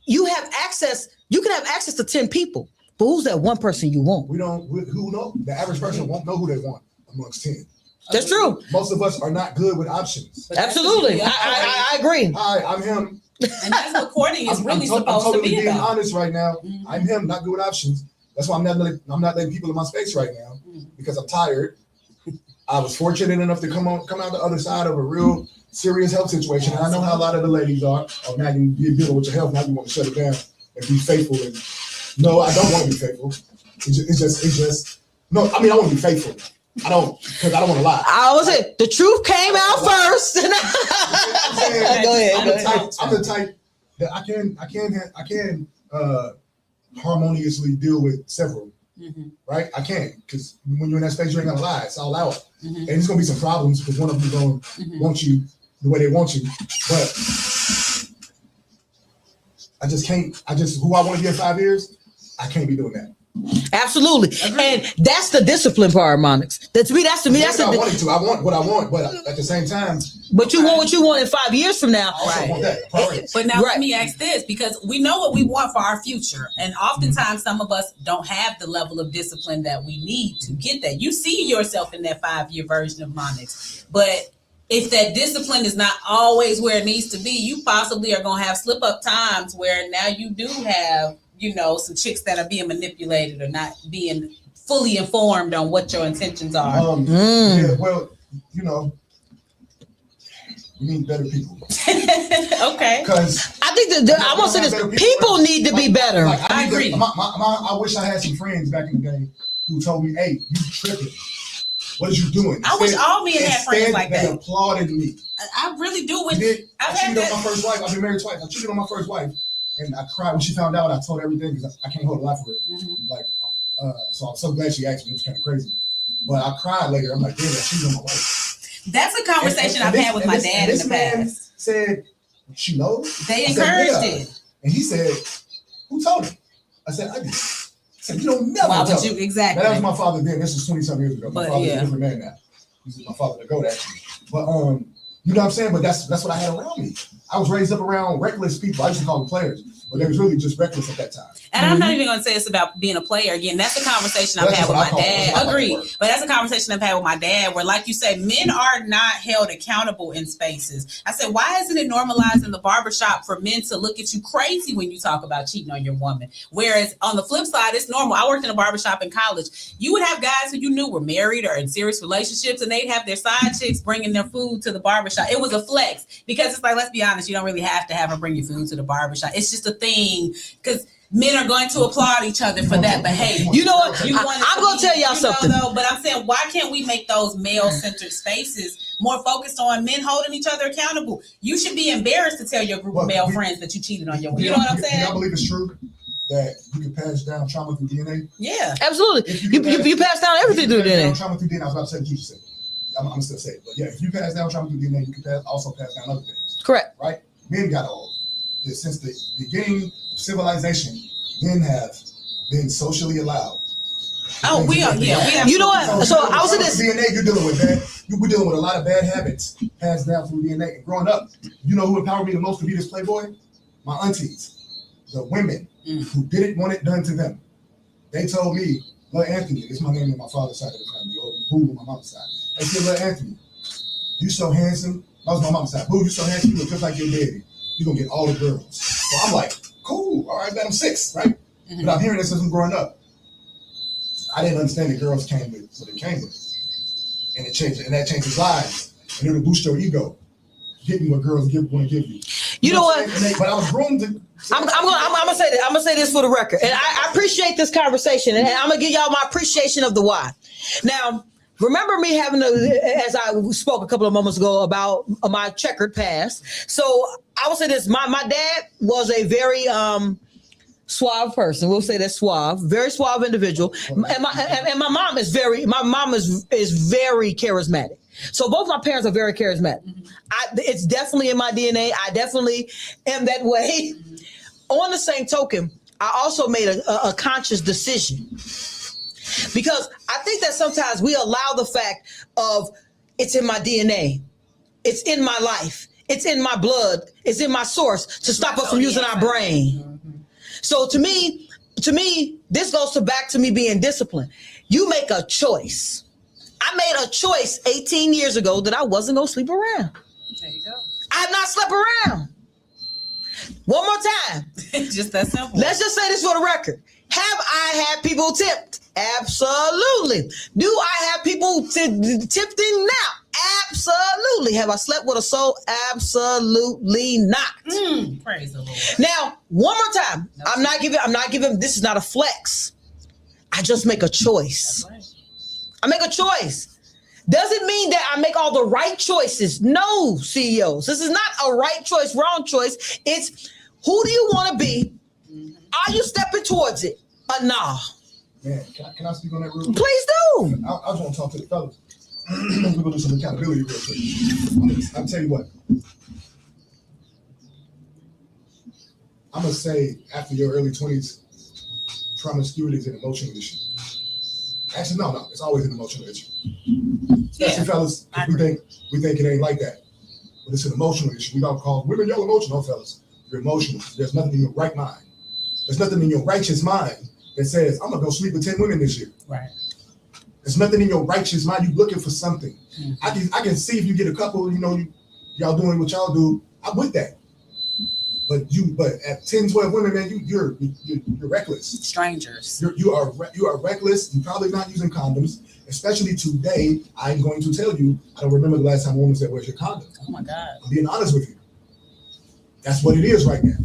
you have access. You can have access to 10 people, but who's that one person you want? Who know? The average person won't know who they want amongst 10. That's true. Most of us are not good with options. Absolutely. I agree. Hi, I'm him. And that's what courting is really supposed I'm totally to be being about. honest right now. Mm-hmm. I'm him, not good with options. That's why I'm not letting people in my space right now, because I'm tired. I was fortunate enough to come out the other side of a real serious health situation. And I know how a lot of the ladies are. Oh, now you're dealing with your health. Now you want to shut it down and be faithful. And no, I don't want to be faithful. It's just no. I mean, I want to be faithful. I don't, because I don't want to lie. I was it. The truth came out first. Go ahead. I'm the type that I can harmoniously deal with several. Mm-hmm. Right? I can't, because when you're in that space, you ain't gonna lie. It's all out. Mm-hmm. And there's gonna be some problems because one of them gonna want you the way they want you. But I just can't. Who I want to be in 5 years, I can't be doing that. Absolutely. And that's the discipline part, Monix. That's me. That's I want what I want, but at the same time. But you want what you want in 5 years from now. I want that. But now let me ask this, because we know what we want for our future. And oftentimes some of us don't have the level of discipline that we need to get that. You see yourself in that 5-year version of Monix. But if that discipline is not always where it needs to be, you possibly are going to have slip up times where now you do have, some chicks that are being manipulated or not being fully informed on what your intentions are. Yeah, well, we need better people. Okay. Because I think that I want to say this: people need to be better. I agree. I wish I had some friends back in the day who told me, "Hey, you tripping? What are you doing?" I wish all men had friends like that. They applauded me. I really do. I cheated on my first wife. I've been married twice. I cheated on my first wife. And I cried when she found out. I told her everything because I can't hold a lie for her. Mm-hmm. So I'm so glad she asked me. It was kind of crazy, but I cried later. I'm like, damn, I cheated on my wife. That's a conversation I've had with my dad in the past. Said, she knows. They encouraged it, and he said, "Who told him?" I said, "I did." He said, "You don't never tell him." Exactly. That was my father then. This is 20-something years ago. My father's a different man now. He's my father to go to actually, but you know what I'm saying? But that's what I had around me. I was raised up around reckless people. I used to call them players, but they was really just reckless at that time. And I'm not even going to say it's about being a player. Again, that's a conversation I've had with my dad. Agreed. But that's a conversation I've had with my dad where, like you say, men are not held accountable in spaces. I said, why isn't it normalized in the barbershop for men to look at you crazy when you talk about cheating on your woman? Whereas on the flip side, it's normal. I worked in a barbershop in college. You would have guys who you knew were married or in serious relationships, and they'd have their side chicks bringing their food to the barbershop. It was a flex because it's like, let's be honest, you don't really have to have her bring your food to the barbershop. It's just a thing because men are going to applaud each other for that behavior. You know what? I'm going to tell y'all something. But I'm saying, why can't we make those male-centered spaces more focused on men holding each other accountable. You should be embarrassed to tell your group of male friends that you cheated on your wife. You know what I'm saying? I believe it's true that you can pass down trauma through DNA. Yeah, absolutely. You pass down everything through DNA. Trauma through DNA. I was about to say what you said. I'm gonna still say it, but yeah, if you pass down trauma through DNA, you can also pass down other things. Correct. Right? Men got all. Since the beginning of civilization, men have been socially allowed. Oh, we are. Yeah, we have. You know what? So I was in this DNA. You're dealing with bad. We're dealing with a lot of bad habits passed down through DNA. And growing up, you know who empowered me the most to be this playboy? My aunties, the women who didn't want it done to them. They told me, "Little Anthony," this is my name on my father's side of the family, or Boo on my mom's side. They said, "Little Anthony, you so handsome." That was my mom's side. Boo, you so handsome. You look just like your daddy. You're gonna get all the girls. So I'm like, cool. All right, then I'm 6, right? But I'm hearing this since I'm growing up. I didn't understand that girls came with what they came with. And it changed, and that changes lives. And it'll boost your ego. Getting what girls want to give you. You know what? But I was groomed to. I'm gonna say this. I'm gonna say this for the record, and I appreciate this conversation, and I'm gonna give y'all my appreciation of the why. Now, remember me having as I spoke a couple of moments ago about my checkered past. So I will say this: my dad was a very suave person. We'll say that suave, very suave individual, and my mom is very charismatic. So both my parents are very charismatic. It's definitely in my DNA. I definitely am that way. On the same token, I also made a conscious decision, because I think that sometimes we allow the fact of it's in my DNA, it's in my life, it's in my blood, it's in my source to stop us from using our brain. So to me, this goes back to me being disciplined. You make a choice. I made a choice 18 years ago that I wasn't going to sleep around. There you go. I have not slept around. One more time. Just that simple. Let's just say this for the record. Have I had people tipped? Absolutely. Do I have people tipping now? Absolutely. Have I slept with a soul? Absolutely not. Praise the Lord. Now, one more time. No. I'm not giving, this is not a flex. I just make a choice. That's right. I make a choice. Doesn't mean that I make all the right choices. No, CEOs. This is not a right choice, wrong choice. It's who do you want to be? Are you stepping towards it? Nah. Man, can I speak on that real quick? Please do. I just want to talk to the fellas. We're going to do some accountability real quick. I'll tell you what. I'm going to say after your early 20s, promiscuity is an emotional issue. Actually, no, it's always an emotional issue. Especially fellas, we think it ain't like that. But it's an emotional issue. We don't call women, y'all emotional, fellas. You're emotional. There's nothing in your right mind. There's nothing in your righteous mind that says, I'm going to go sleep with 10 women this year. Right. There's nothing in your righteous mind. You're looking for something. I can see if you get a couple, y'all doing what y'all do. I'm with that. But at 10, 12 women, man, you're reckless. Strangers. You are reckless. You're probably not using condoms. Especially today, I'm going to tell you, I don't remember the last time a woman said, where's your condom? Oh my God. I'm being honest with you. That's what it is right now.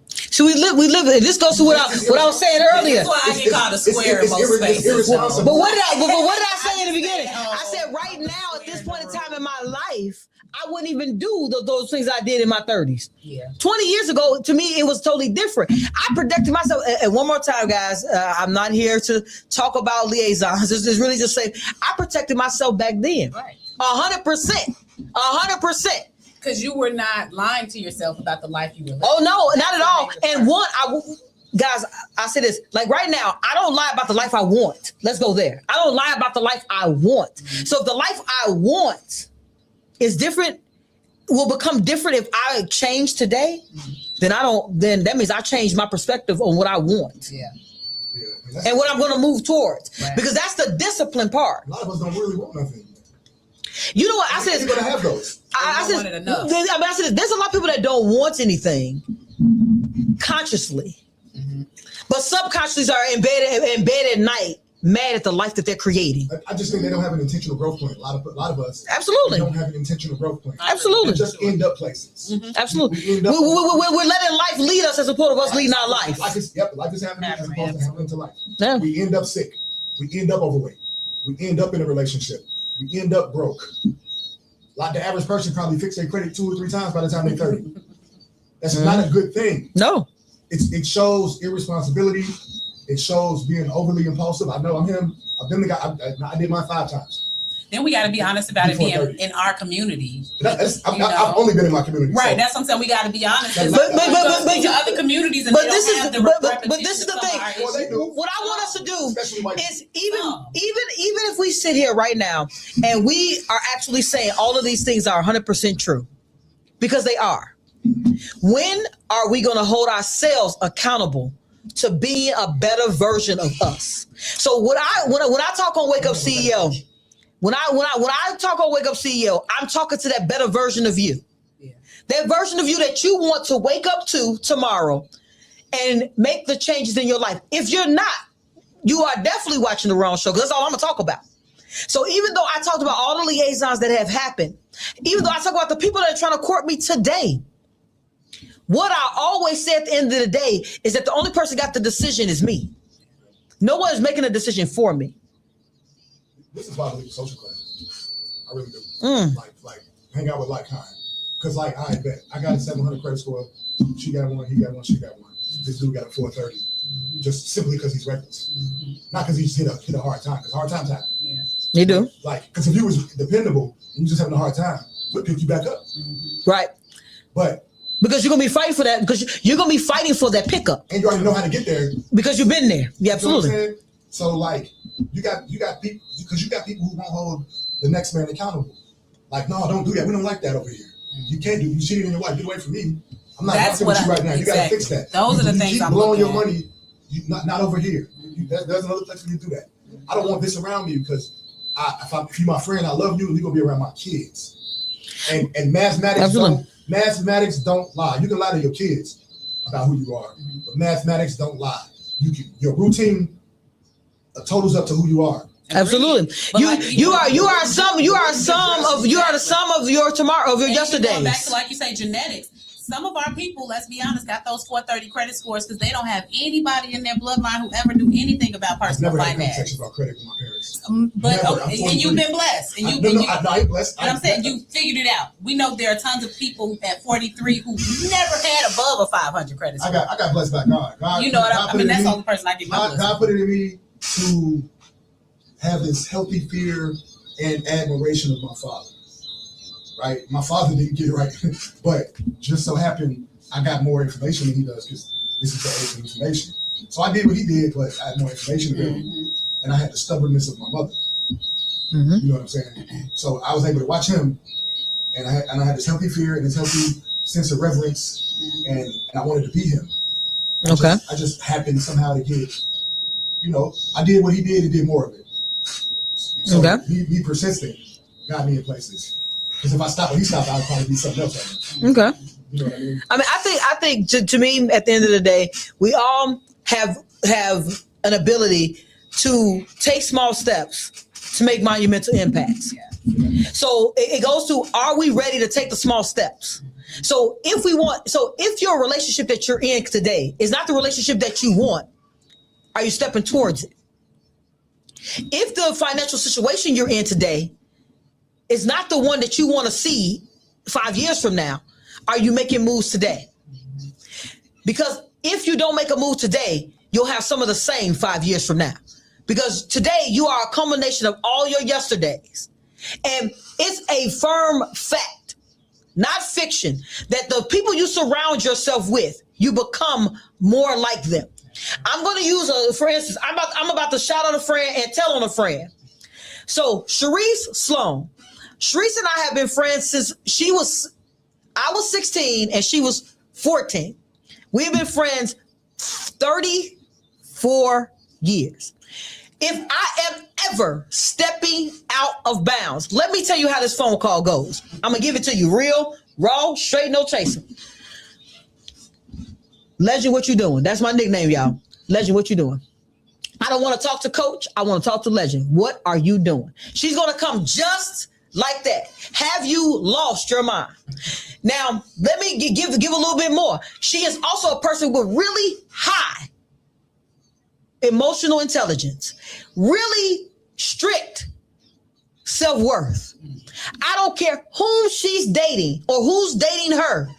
So we live. This goes to what I was saying earlier. That's why I get called a square in most spaces. But what did I say in the beginning? I said right now, at this point in time in my life, I wouldn't even do those things I did in my 30s. Yeah. 20 years ago, to me, it was totally different. I protected myself. And one more time, guys, I'm not here to talk about liaisons. This is really just saying I protected myself back then. Right. 100%. 100%. Because you were not lying to yourself about the life you were living. Oh, no, not at all. And guys, I say this, like right now, I don't lie about the life I want. Let's go there. I don't lie about the life I want. Mm-hmm. So if the life I want is different, will become different if I change today, then that means I changed my perspective on what I want. Yeah. And what I'm going to move towards. Right. Because that's the discipline part. A lot of us don't really want nothing. You know what? I said, you're going to have those. I said, there's a lot of people that don't want anything consciously, but subconsciously are in bed at night, mad at the life that they're creating. I just think they don't have an intentional growth plan. A lot of us absolutely don't have an intentional growth plan. Absolutely, they just end up places. Mm-hmm. Absolutely, we're letting life lead us as opposed to us leading our life. Life is happening as opposed to happening to life. Yeah. We end up sick. We end up overweight. We end up in a relationship. We end up broke. Like the average person probably fix their credit 2 or 3 times by the time they're 30. That's not a good thing. No. It shows irresponsibility. It shows being overly impulsive. I know I'm him. I've been the guy. I did mine 5 times. Then we got to be honest about it being 30. in our community. I've only been in my community. Right, so. that's what I'm saying. We got to be honest. But to other communities, and this is the thing. What I want us to do is even if we sit here right now and we are actually saying all of these things are 100% true, because they are. When are we going to hold ourselves accountable to being a better version of us? So when I talk on Wake Up CEO, when I talk on Wake Up CEO, I'm talking to that better version of you. Yeah. That version of you that you want to wake up to tomorrow and make the changes in your life. If you're not, you are definitely watching the wrong show, because that's all I'm going to talk about. So even though I talked about all the liaisons that have happened, even though I talk about the people that are trying to court me today, what I always say at the end of the day is that the only person got the decision is me. No one is making a decision for me. This is why I believe in social class. I really do. Like hang out with like kind. Because like I bet I got a 700 credit score. She got one, he got one, she got one. This dude got a 430. Just simply because he's reckless. Not because he just hit a hard time, because hard times happen. Yeah. You do. Like, because if you was dependable and you just having a hard time, we'll pick you back up. Right. But because you're gonna be fighting for that, because you're gonna be fighting for that pickup. And you already know how to get there. Because you've been there. Yeah, absolutely. You know what I'm saying? So like you got people, because you got people who won't hold the next man accountable. Like, no, don't do that. We don't like that over here. You can't do. You cheated on your wife. Get away from me. I'm not talking with you right now. You gotta fix that. Those are the things I'm blowing looking your money. Not over here. There's another place for you to do that. I don't want this around me, because if you're my friend, I love you, and you're gonna be around my kids. And mathematics don't lie. You can lie to your kids about who you are, but mathematics don't lie. Your routine totals up to who you are. Absolutely. You are the sum of your tomorrow, of your yesterdays. Going back to, like you say, genetics. Some of our people, let's be honest, got those 430 credit scores because they don't have anybody in their bloodline who ever knew anything about personal finance. I've never had conversation about credit with my parents. And you've been blessed. And I ain't blessed. But I'm saying you figured it out. We know there are tons of people at 43 who never had above a 500 credit score. I got blessed by God. You know what I mean? That's the only person I get my blessing. God put it in me to have this healthy fear and admiration of my father. Right? My father didn't get it right, but just so happened I got more information than he does, because this is the age of information. So I did what he did, but I had more information than him, and I had the stubbornness of my mother. You know what I'm saying? So I was able to watch him, and I had this healthy fear and this healthy sense of reverence, and I wanted to be him. I just happened somehow to get, I did what he did and did more of it. So be persistent got me in places. Because if I stop when he stopped, I'd probably be something else. Okay. You know what I mean? I think to me, at the end of the day, we all have an ability to take small steps to make monumental impacts. Yeah. So it goes to, are we ready to take the small steps? So if your relationship that you're in today is not the relationship that you want, are you stepping towards it? If the financial situation you're in today is not the one that you want to see 5 years from now, are you making moves today? Because if you don't make a move today, you'll have some of the same 5 years from now. Because today you are a culmination of all your yesterdays. And it's a firm fact, not fiction, that the people you surround yourself with, you become more like them. I'm going to use, for instance, I'm about to shout out a friend and tell on a friend. So Sharice Sloan. Sharice and I have been friends since I was 16 and she was 14. We've been friends 34 years. If I am ever stepping out of bounds, let me tell you how this phone call goes. I'm going to give it to you real, raw, straight, no chaser. Legend, what you doing? That's my nickname, y'all. Legend, what you doing? I don't want to talk to Coach. I want to talk to Legend. What are you doing? She's going to come just like that. Have you lost your mind? Now, let me give a little bit more. She is also a person with really high emotional intelligence, really strict self-worth. I don't care whom she's dating or who's dating her.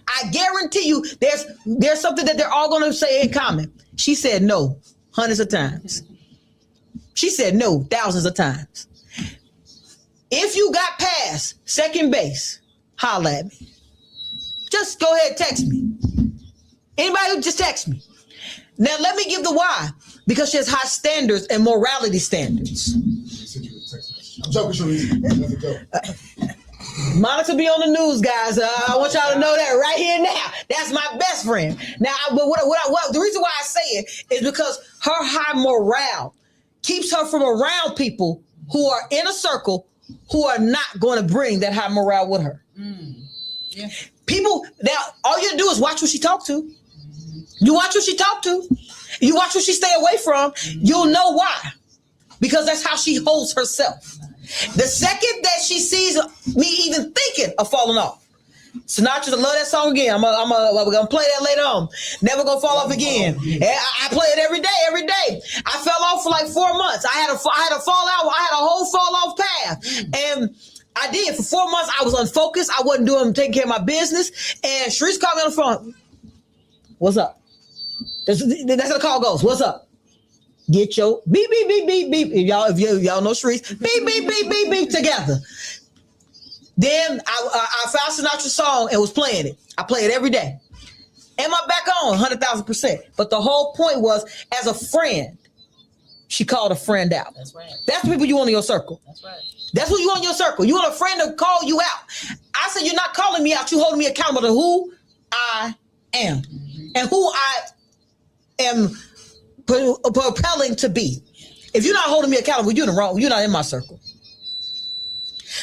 I guarantee you there's something that they're all going to say in common. She said no hundreds of times. She said no thousands of times. If you got past second base, holla at me. Just go ahead and text me. Anybody who just text me. Now let me give the why. Because she has high standards and morality standards. I'm joking, Sharice. Monica be on the news, guys. I want y'all to know that right here now. That's my best friend. Now, but the reason why I say it is because her high morale keeps her from around people who are in a circle who are not going to bring that high morale with her. Yeah. People, now, all you do is watch who she talk to. You watch who she talk to. You watch who she stay away from. You'll know why. Because that's how she holds herself. The second that she sees me even thinking of falling off, Sinatra, I love that song again. We're gonna play that later on. Never gonna fall off again. I play it every day. I fell off for like 4 months. I had a whole fall off path, and I did for 4 months. I was unfocused. I wasn't taking care of my business. And Sharice called me on the phone. What's up? That's how the call goes. What's up? Get your beep, beep, beep, beep, beep. If y'all know Sharice, beep, beep, beep, beep, beep together. Then I found Sinatra's song and was playing it. I play it every day. Am I back on? 100,000%. But the whole point was, as a friend, she called a friend out. That's right. That's the people you want in your circle. That's right. That's who you want in your circle. You want a friend to call you out. I said, you're not calling me out. You're holding me accountable to who I am and who I am propelling to be. If you're not holding me accountable, you're in the wrong. You're not in my circle.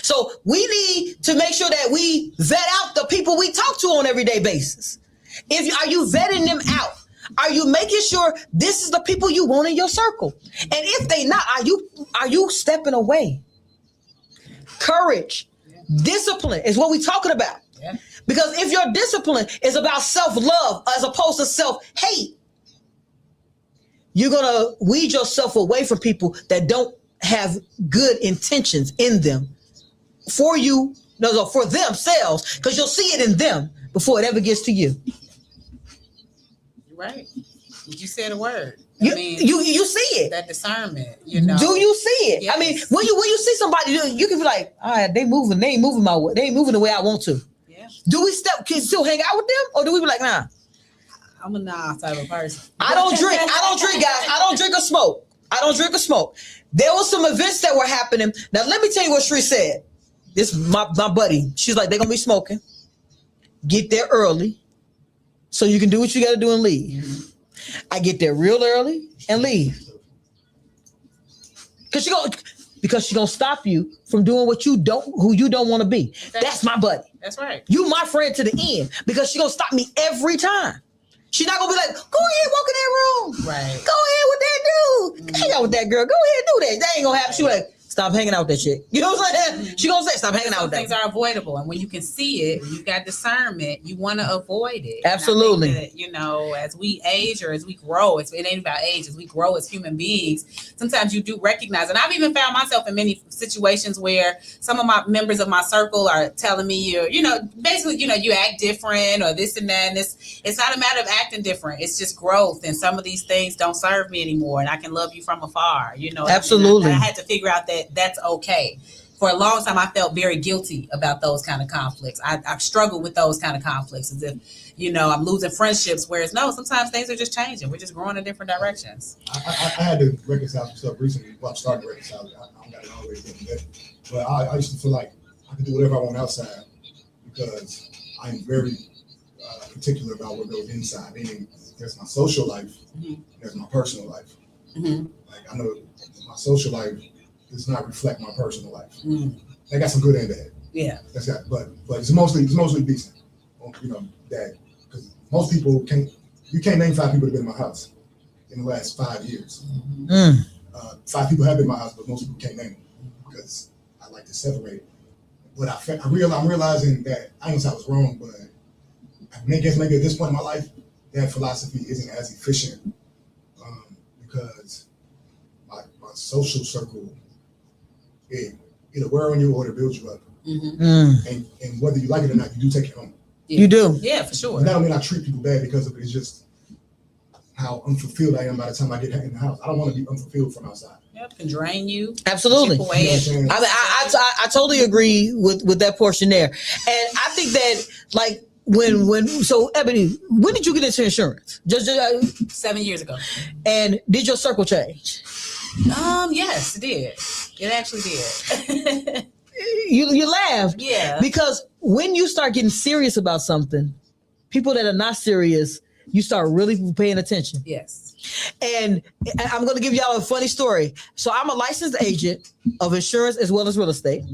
So we need to make sure that we vet out the people we talk to on an everyday basis. Are you vetting them out? Are you making sure this is the people you want in your circle? And if they not, are you stepping away? Courage, discipline is what we're talking about. Yeah. Because if your discipline is about self-love as opposed to self-hate, you're going to weed yourself away from people that don't have good intentions in them for you, for themselves, because you'll see it in them before it ever gets to you. You're right. You said a word. You see it. That discernment, you know. Do you see it? Yes. I mean, when you see somebody, you can be like, all right, they ain't moving my way. They ain't moving the way I want to. Yeah. Do we still hang out with them, or do we be like, nah? I'm a nah type of person. I don't drink, guys. I don't drink or smoke. There was some events that were happening. Now, let me tell you what Shri said. This my buddy. She's like, they're going to be smoking. Get there early so you can do what you got to do and leave. Mm-hmm. I get there real early and leave. Because she's going to stop you from doing who you don't want to be. That's my buddy. That's right. You my friend to the end because she's going to stop me every time. She's not going to be like, go ahead, walk in that room. Right. Go ahead with that dude. Hang out with that girl. Go ahead, do that. That ain't going to happen. She like, stop hanging out with that chick. You know what I'm saying? She gonna say, stop hanging out with that. Things are avoidable. And when you can see it, when you've got discernment, you want to avoid it. Absolutely. And I think that, as we age or as we grow, it ain't about age, as we grow as human beings, sometimes you do recognize. And I've even found myself in many situations where some of my members of my circle are telling me, basically, you act different or this and that. And it's not a matter of acting different. It's just growth. And some of these things don't serve me anymore. And I can love you from afar, Absolutely. And I had to figure out that that's okay. For a long time, I felt very guilty about those kind of conflicts. I've struggled with those kind of conflicts as if, I'm losing friendships, whereas no, sometimes things are just changing. We're just growing in different directions. I had to reconcile some stuff recently. Well, I'm starting to reconcile it. I don't got it always done yet. But I used to feel like I could do whatever I want outside because I'm very particular about what goes inside. Meaning there's my social life, there's my personal life. Mm-hmm. Like I know my social life does not reflect my personal life. I got some good and bad. Yeah, that's that. But it's mostly decent. That because most people can't name 5 people that have been in my house in the last 5 years. 5 people have been in my house, but most people can't name them because I like to separate it. But I'm realizing that I ain't say I was wrong, but I guess maybe at this point in my life, that philosophy isn't as efficient because my social circle, it either wear on you or to build you up. And whether you like it or not, you do take it home. Yeah. You do. Yeah, for sure. And that don't mean I treat people bad because of it. It's just how unfulfilled I am by the time I get in the house. I don't want to be unfulfilled from outside. Yep, can drain you. Absolutely. Chip away at- You know what I'm saying? I totally agree with that portion there. And I think that like so Ebony, when did you get into insurance? Just 7 years ago. And did your circle change? Yes, it did. It actually did. You laughed. Yeah. Because when you start getting serious about something, people that are not serious, you start really paying attention. Yes. And I'm going to give y'all a funny story. So I'm a licensed agent of insurance as well as real estate.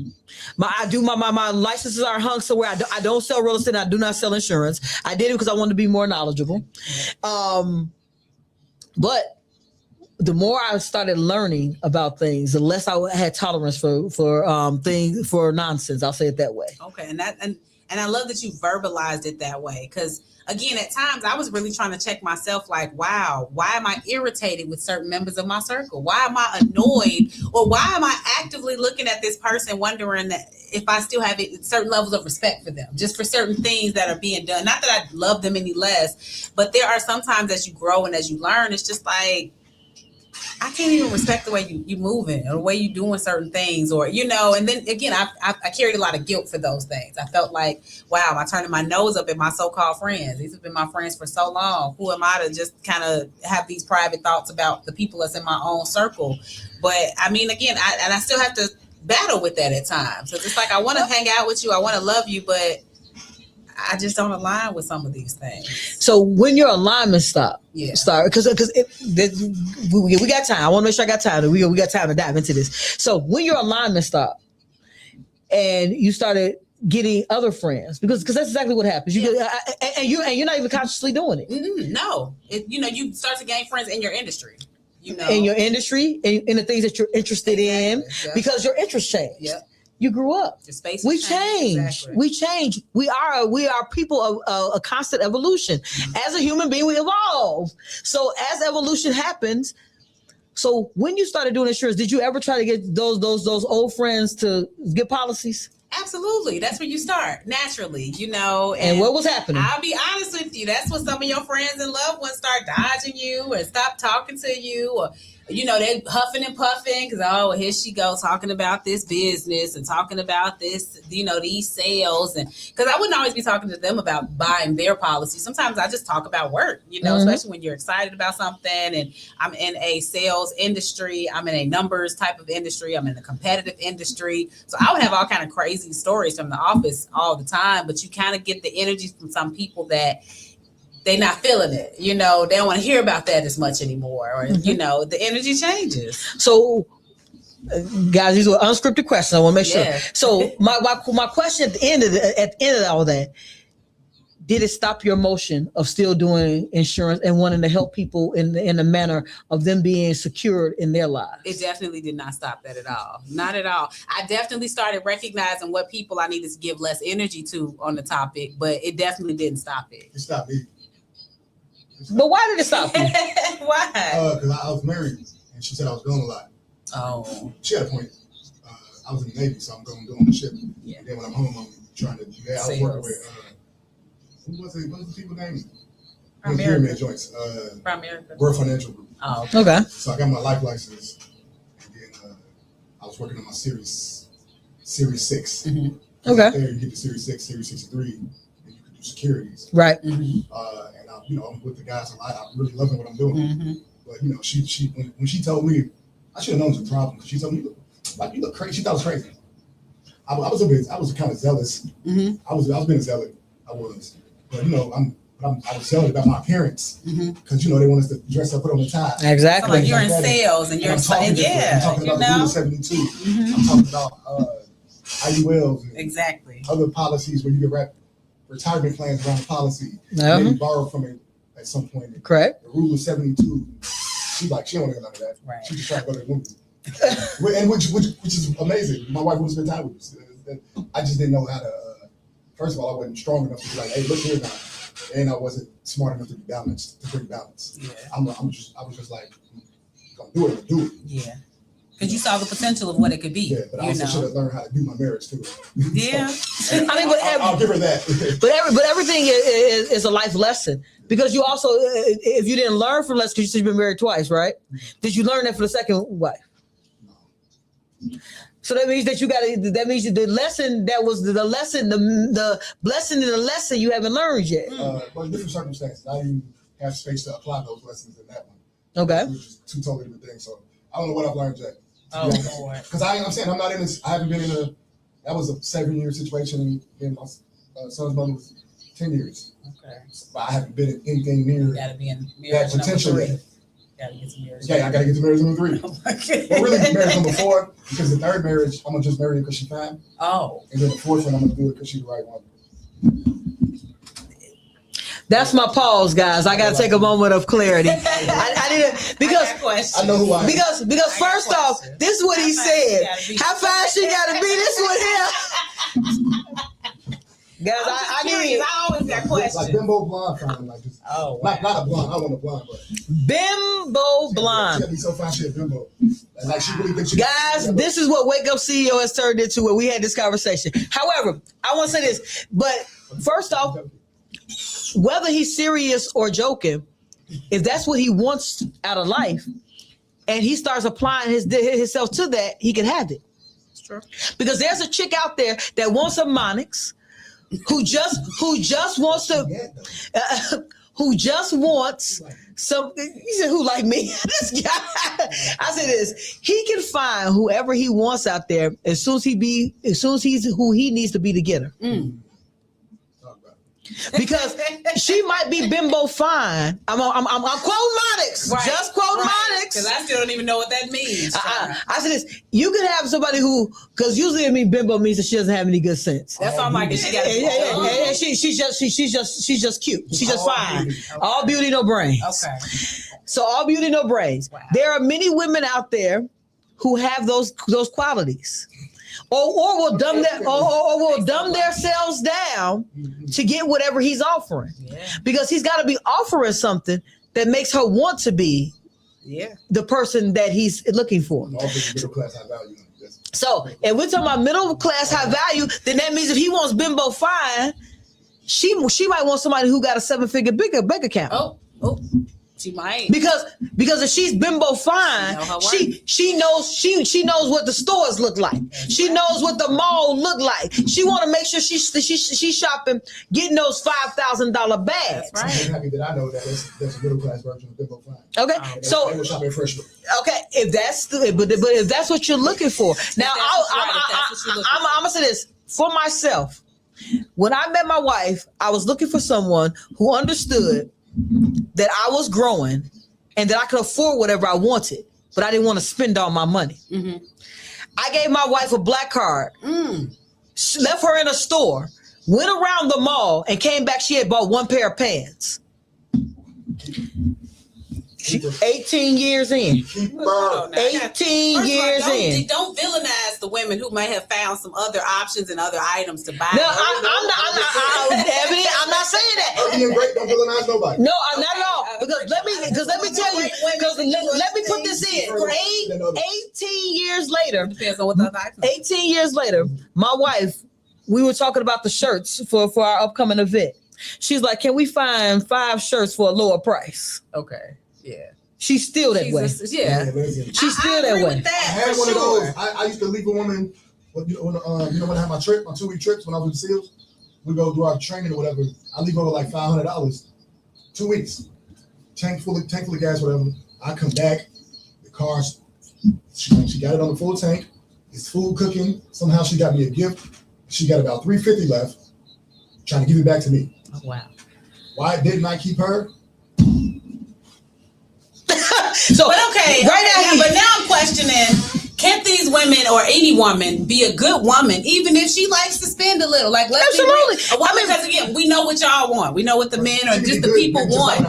My licenses are hung somewhere. I don't sell real estate. I do not sell insurance. I did it because I wanted to be more knowledgeable. But the more I started learning about things, the less I had tolerance for nonsense. I'll say it that way. Okay, and I love that you verbalized it that way, because again, at times I was really trying to check myself, like, wow, why am I irritated with certain members of my circle? Why am I annoyed, or why am I actively looking at this person, wondering that if I still have certain levels of respect for them, just for certain things that are being done. Not that I love them any less, but there are sometimes as you grow and as you learn, it's just like, I can't even respect the way you moving or the way you doing certain things, or, you know, and then again, I carried a lot of guilt for those things. I felt like, wow, am I turning my nose up at my so-called friends? These have been my friends for so long. Who am I to just kind of have these private thoughts about the people that's in my own circle? But I mean, again, I still have to battle with that at times. So it's like, I want to hang out with you. I want to love you, but I just don't align with some of these things. So when your alignment start, because we got time. I want to make sure I got time. We got time to dive into this. So when your alignment stopped and you started getting other friends, because that's exactly what happens. You get, and you're not even consciously doing it. No, you start to gain friends in your industry. You know, in your industry, in the things that you're interested in, because your interests change. Yep. You grew up. The space we change. Exactly. We change. We are people of a constant evolution. As a human being, we evolve. So as evolution happens, so when you started doing insurance, did you ever try to get those old friends to get policies? Absolutely. That's where you start naturally, you know. And what was happening? I'll be honest with you. That's when some of your friends and loved ones start dodging you or stop talking to you, or, you know, they're huffing and puffing because, oh, here she goes talking about this business and talking about this, you know, these sales. And because I wouldn't always be talking to them about buying their policy. Sometimes I just talk about work, you know, especially when you're excited about something. And I'm in a sales industry. I'm in a numbers type of industry. I'm in a competitive industry. So I would have all kind of crazy stories from the office all the time. But you kind of get the energy from some people that they're not feeling it, you know, they don't want to hear about that as much anymore, or, you know, the energy changes. So, guys, these were unscripted questions. I want to make sure. So, my question at the end of all that, did it stop your emotion of still doing insurance and wanting to help people in the manner of them being secured in their lives? It definitely did not stop that at all. Not at all. I definitely started recognizing what people I needed to give less energy to on the topic, but it definitely didn't stop it. It stopped me. But why did it stop you? Why? Because I was married, and she said I was going a lot. Oh. She had a point. I was in the Navy, so I'm going on the ship. Yeah. And then when I'm home, I'm trying to. I was working with. Who was it? What was the people's name? Pyramid Joints. World Financial Group. Oh. Okay. So I got my life license, and then I was working on my Series 6. Okay. There you get the Series 6, Series 63, and you can do securities. Right. I'm with the guys a lot. I'm really loving what I'm doing. But you know, she when she told me, I should have known it was a problem. She told me, you look crazy. She thought I was crazy. I was kind of zealous. I was being a zealot. I was, but you know, I was zealous about my appearance because you know they want us to dress up, put on the tie. Exactly. So like you're in sales and you're I'm talking about Rule 72. I'm talking about IULs. And exactly. Other policies where you can wrap retirement plans around the policy. Maybe borrow from it at some point. Correct. The Rule of 72. She's like, she don't want to get none of that. Right. She just trying to go to the movie. And which is amazing. My wife wouldn't spend time with us. I just didn't know how to. First of all, I wasn't strong enough to be like, hey, look here now. And I wasn't smart enough to be balanced, to bring balance. Yeah. I was just like, I'm gonna do it. Yeah. Because you saw the potential of what it could be. Yeah, but I also should have learned how to do my marriage too. Yeah. So, I mean, I'll give her that. but everything is a life lesson, because you also, if you didn't learn from lesson, because you've been married twice, right? Did you learn that for the second wife? No. So that means that that means the lesson that was the lesson, the blessing and the lesson you haven't learned yet. But in different circumstances, I didn't have space to apply those lessons in that one. Okay. Which is two totally different things. So I don't know what I've learned yet. Oh, Lord. Because I'm saying I'm not in this. I haven't been in that was a 7-year situation, and my son's mother was 10 years. Okay. But I haven't been in anything near You gotta be in marriage that potential number 3. yet. Gotta get to marriage. Yeah, I gotta get to marriage number 3. Well, really, marriage number 4, because the third marriage, I'm gonna just marry her because she's fine. Oh. And then the fourth one, I'm gonna do it because she's the right one. That's my pause, guys. I gotta take a moment of clarity. I didn't because I know who I am. Because first off, this is what he said. How fast she gotta be? This is what him. Guys, I need. I always got questions. Like bimbo blonde, kind of like just. Oh, wow. Not a blonde. I want a blonde, but bimbo blonde. She'll be so fine, she's a bimbo. Like she really thinks she. Guys, this is what Wake Up CEO has turned into when we had this conversation. However, I want to say this, but first off, whether he's serious or joking, if that's what he wants out of life, and he starts applying himself to that, he can have it. That's true. Because there's a chick out there that wants some monics, who just wants to, who just wants some. You said who like me? This guy. I said this. He can find whoever he wants out there as soon as he's who he needs to be to get her. Because she might be bimbo fine. I'm quoting Monix. Right. Just quoting Monix. Because I still don't even know what that means. I said this. You can have somebody who, because usually I mean bimbo means that she doesn't have any good sense. That's all my good. She got and she's just cute. She's just fine. Beauty. Okay. All beauty, no brains. Okay. So all beauty, no brains. Wow. There are many women out there who have those qualities. Or will dumb themselves down to get whatever he's offering. Yeah. Because he's got to be offering something that makes her want to be the person that he's looking for. Middle class high value. So if we're talking about middle class high value, then that means if he wants bimbo fine, she might want somebody who got a 7-figure bank account. Oh. She might, because if she's bimbo fine, she knows what the stores look like. She knows what the mall look like. She want to make sure she's shopping, getting those $5,000 bags. Right. I'm happy that I know that there's a middle class version of bimbo fine. Okay, so they will shop at Fresh. Okay, if that's what you're looking for. Now I'm gonna say this for myself. When I met my wife, I was looking for someone who understood that I was growing and that I could afford whatever I wanted, but I didn't want to spend all my money. Mm-hmm. I gave my wife a black card, left her in a store, went around the mall, and came back. She had bought one pair of pants. 18 years in. 18 years in. Don't villainize the women who may have found some other options and other items to buy. No, I'm not, Ebony, I'm not saying that. Being great, don't villainize nobody. No, I'm not at all. Because let me tell you, because let me put this in. 18 years later, depends on what the other items. 18 years later, my wife, we were talking about the shirts for our upcoming event. She's like, can we find 5 shirts for a lower price? Okay. Yeah. She's still that way. She's still that way. I had one of those. I used to leave a woman, when I had my 2-week trips when I was with the SEALs, we go do our training or whatever. I leave over like $500, 2 weeks, tank full of gas, whatever. I come back, the car, she got it on the full tank. It's food cooking. Somehow she got me a gift. She got about $350 left, trying to give it back to me. Oh, wow. Why didn't I keep her? But now I'm questioning, can't these women or any woman be a good woman even if she likes to spend a little? Like, let's absolutely. Because again, we know what y'all want. We know what the men or just the people want.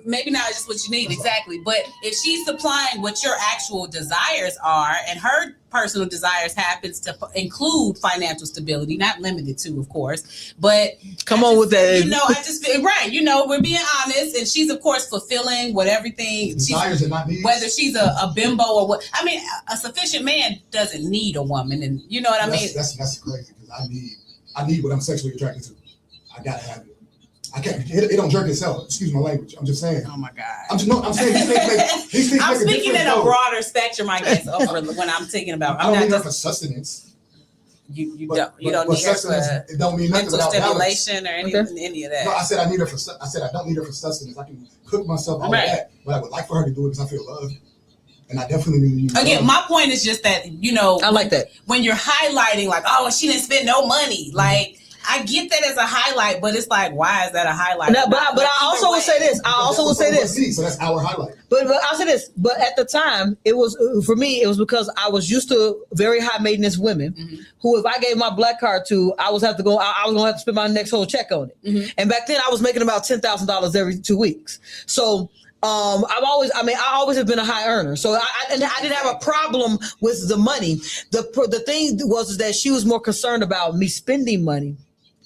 Maybe not just what you need, exactly. But if she's supplying what your actual desires are, and her personal desires happens to include financial stability, not limited to, of course. But come on with that. You know, I just feel right. You know, we're being honest, and she's of course fulfilling what everything desires and not needs. Whether she's a bimbo or what. I mean, a sufficient man doesn't need a woman, and you know what I mean. That's crazy because I need what I'm sexually attracted to. I gotta have it. I can't. It don't jerk itself. Excuse my language. I'm just saying. Oh my God. I'm saying these things I'm make speaking in a broader spectrum, I guess, over when I'm thinking about. I don't need her for sustenance. You don't need her for it don't mean nothing mental without stimulation balance. or any of that. No, I said I need her for. I said I don't need her for sustenance. I can cook myself all of that, but I would like for her to do it because I feel loved. And I definitely need to again, my point is just that, you know, I like that. When you're highlighting like, oh, she didn't spend no money. Like, I get that as a highlight, but it's like, why is that a highlight? No, but I also will say this. So that's our highlight. But I'll say this. But at the time, it was for me. It was because I was used to very high maintenance women, who, if I gave my black card to, I was going to have to spend my next whole check on it. And back then, I was making about $10,000 every 2 weeks. So. I always have been a high earner, so I didn't have a problem with the money. The thing was that she was more concerned about me spending money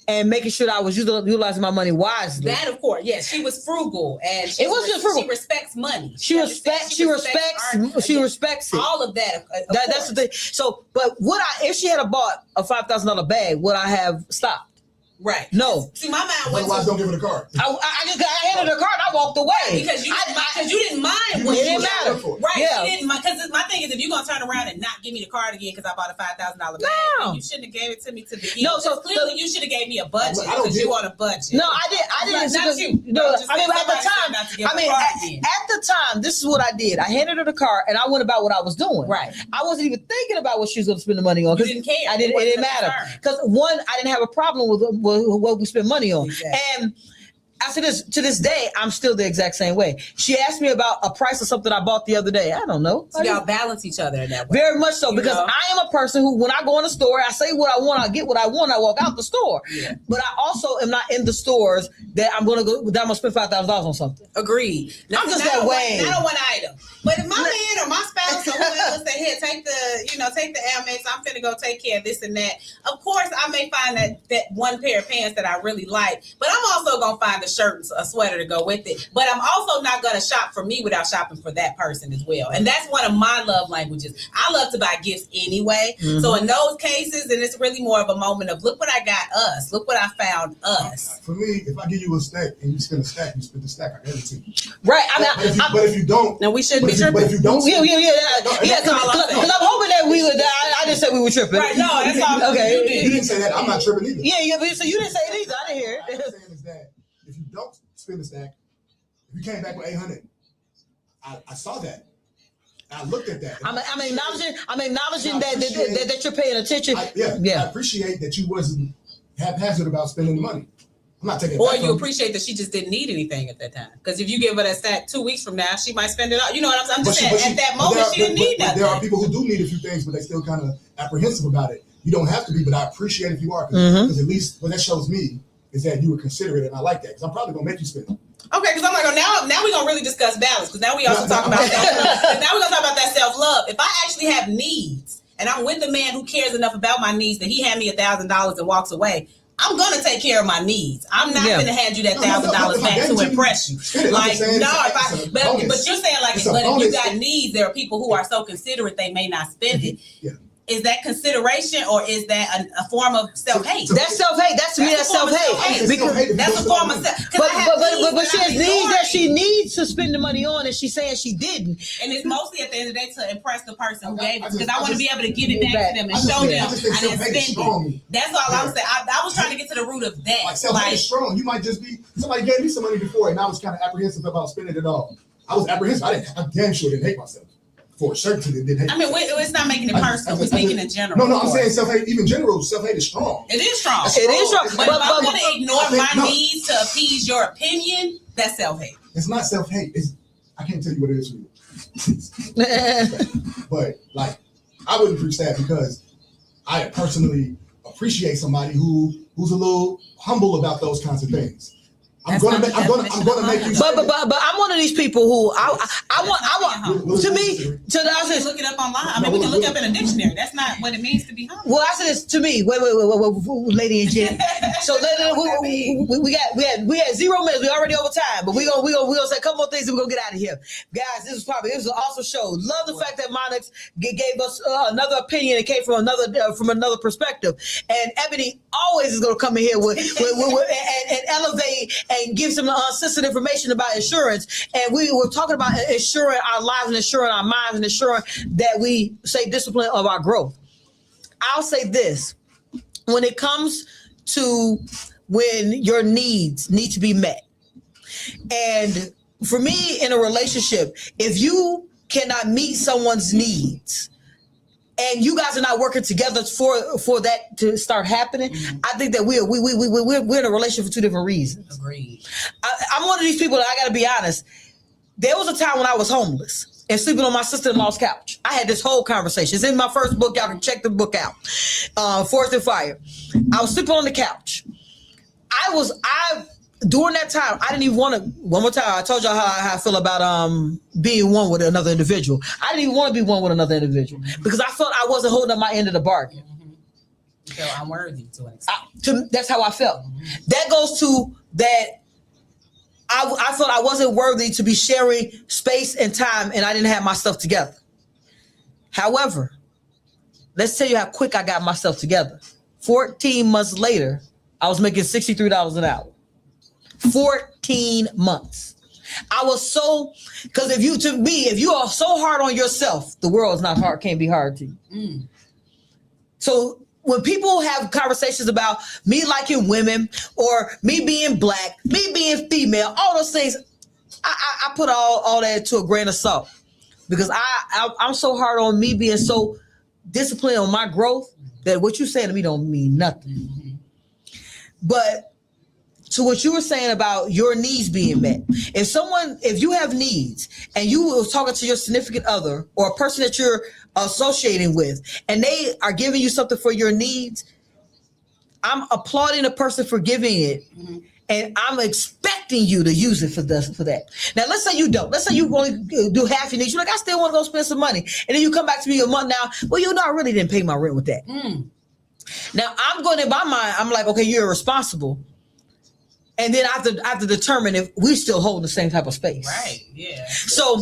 and making sure that I was utilizing my money wisely. That, of course, yes, she was frugal, and it wasn't just frugal. She respects money. She respects it. All of that. That's the thing. So, but if she had bought a $5,000 bag, would I have stopped? Right. No. See, my mind went. Otherwise, don't give her the card. I handed her the card. I walked away because you didn't mind. It didn't matter. Right. Yeah. She didn't mind. Because my thing is, if you're gonna turn around and not give me the card again because I bought a $5,000 bag, then you shouldn't have gave it to me to begin. No. So clearly, you should have gave me a budget because you on a budget. No, I didn't. Not you. No, at the time. At the time, this is what I did. I handed her the card and I went about what I was doing. Right. I wasn't even thinking about what she was going to spend the money on. You didn't care. It didn't matter because one, I didn't have a problem with what we spent money on. Exactly. And after this, to this day, I'm still the exact same way. She asked me about a price of something I bought the other day. I don't know. So y'all balance each other in that way. Very much so, because I am a person who, when I go in the store, I say what I want, I get what I want, I walk out the store. Yeah. But I also am not in the stores that I'm gonna spend $5,000 on something. Agreed. I'm just that way. Not on one item. But if my man or my spouse or whoever say, here, take the Amex, I'm finna go take care of this and that. Of course, I may find that one pair of pants that I really like, but I'm also gonna find a shirt, a sweater to go with it. But I'm also not gonna shop for me without shopping for that person as well. And that's one of my love languages. I love to buy gifts anyway. Mm-hmm. So in those cases, and it's really more of a moment of, look what I got us. Look what I found us. For me, if I give you a stack and you spend a stack, you spend the stack. I give it to you. Right. But if you don't, no, we shouldn't be tripping. But if you don't, because I'm hoping that we would. I didn't say we were tripping. Right. No, that's all. Okay. You didn't say that. I'm not tripping either. Yeah. So you didn't say it either. I didn't hear it. What I'm saying is that if you don't spend the stack, if you came back with 800, I saw that. I looked at that. I'm acknowledging that you're paying attention. I appreciate that you wasn't haphazard about spending the money. I'm not taking it or back you appreciate that she just didn't need anything at that time. Because if you give her that stack 2 weeks from now, she might spend it all. You know what I'm saying? At that moment, she didn't need nothing. There are people who do need a few things, but they still kind of apprehensive about it. You don't have to be, but I appreciate if you are. Because at least what that shows me is that you were considerate, and I like that. Because I'm probably going to make you spend it. Okay, because I'm like, now we're going to really discuss balance. Because now we also talk about that. Now we're going to talk about that self-love. If I actually have needs, and I'm with a man who cares enough about my needs that he hand me $1,000 and walks away, I'm gonna take care of my needs. I'm not gonna hand you that $1,000 back to impress you. Like, but you're saying like, but if you got needs, there are people who are so considerate they may not spend it. Yeah. Is that consideration or is that a form of self-hate? That's self-hate. That's to me, that's self-hate. Because that's a form of but she has needs that she needs to spend the money on, and she's saying she didn't. And it's mostly at the end of the day to impress the person who gave it, because I want to be able to give it back to them and show them I didn't spend it. That's all I'm saying. I was trying to get to the root of that. Like self-hate is strong. You might just be, somebody gave me some money before, and I was kind of apprehensive about spending it all. I was apprehensive. I damn sure didn't hate myself. For certain, it didn't hate. I mean, it's not making it personal. We're speaking in general. No, I'm saying self-hate. Even general self-hate is strong. It is strong. It is strong. But if I'm going to ignore my needs to appease your opinion, that's self-hate. It's not self-hate. I can't tell you what it is for you. But like, I wouldn't preach that because I personally appreciate somebody who's a little humble about those kinds of things. I'm gonna make you. But I'm one of these people who I want to me to the look it up online. I mean, we can look up in a dictionary. That's not what it means to be homeless. Well, I said this to me. Wait, lady and Jen. So we had 0 minutes. We already over time, but we gonna say a couple more things and we're gonna get out of here, guys. This was an awesome show. Love the fact that Monix gave us another opinion. It came from another perspective, and Ebony always is gonna come in here with and elevate and give some uncensored information about insurance. And we were talking about insuring our lives and insuring our minds and ensuring that we stay disciplined of our growth. I'll say this, when it comes to when your needs need to be met. And for me in a relationship, if you cannot meet someone's needs, and you guys are not working together for that to start happening, I think that we're in a relationship for two different reasons. Agreed. I'm one of these people that I got to be honest. There was a time when I was homeless and sleeping on my sister-in-law's couch. I had this whole conversation. It's in my first book. Y'all can check the book out. Forest and Fire. I was sleeping on the couch. During that time, I didn't even want to. One more time, I told y'all how I feel about being one with another individual. I didn't even want to be one with another individual because I felt I wasn't holding up my end of the bargain. You feel unworthy to an extent. That's how I felt. That goes to that. I felt I wasn't worthy to be sharing space and time, and I didn't have my stuff together. However, let's tell you how quick I got myself together. 14 months later, I was making $63 an hour. 14 months. I was so, because if you are so hard on yourself, the world is not hard, can't be hard to you. So when people have conversations about me liking women or me being black, me being female, all those things, I put all that to a grain of salt because I'm so hard on me being so disciplined on my growth that what you say to me don't mean nothing. But to what you were saying about your needs being met. If you have needs and you were talking to your significant other or a person that you're associating with, and they are giving you something for your needs, I'm applauding the person for giving it. And I'm expecting you to use it for that. Now, let's say you don't. Let's say you only do half your needs. You're like, I still want to go spend some money. And then you come back to me a month now. Well, I really didn't pay my rent with that. Now, I'm going in my mind. I'm like, okay, you're irresponsible. And then I have to determine if we still hold the same type of space. Right. Yeah. So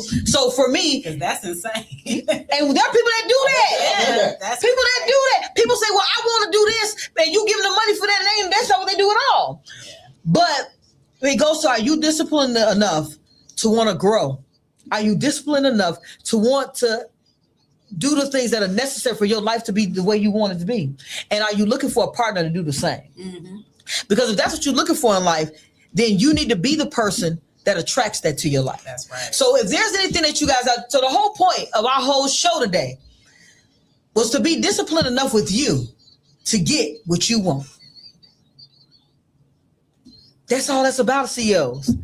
for me, because that's insane. And there are people that do that. Yeah, that's people that do that. People say, well, I want to do this, and you give them the money for that, and that's not what they do at all. Yeah. But it goes to, are you disciplined enough to want to grow? Are you disciplined enough to want to do the things that are necessary for your life to be the way you want it to be? And are you looking for a partner to do the same? Because if that's what you're looking for in life, then you need to be the person that attracts that to your life. That's right. So if there's anything that you guys so the whole point of our whole show today was to be disciplined enough with you to get what you want. That's all that's about, CEOs.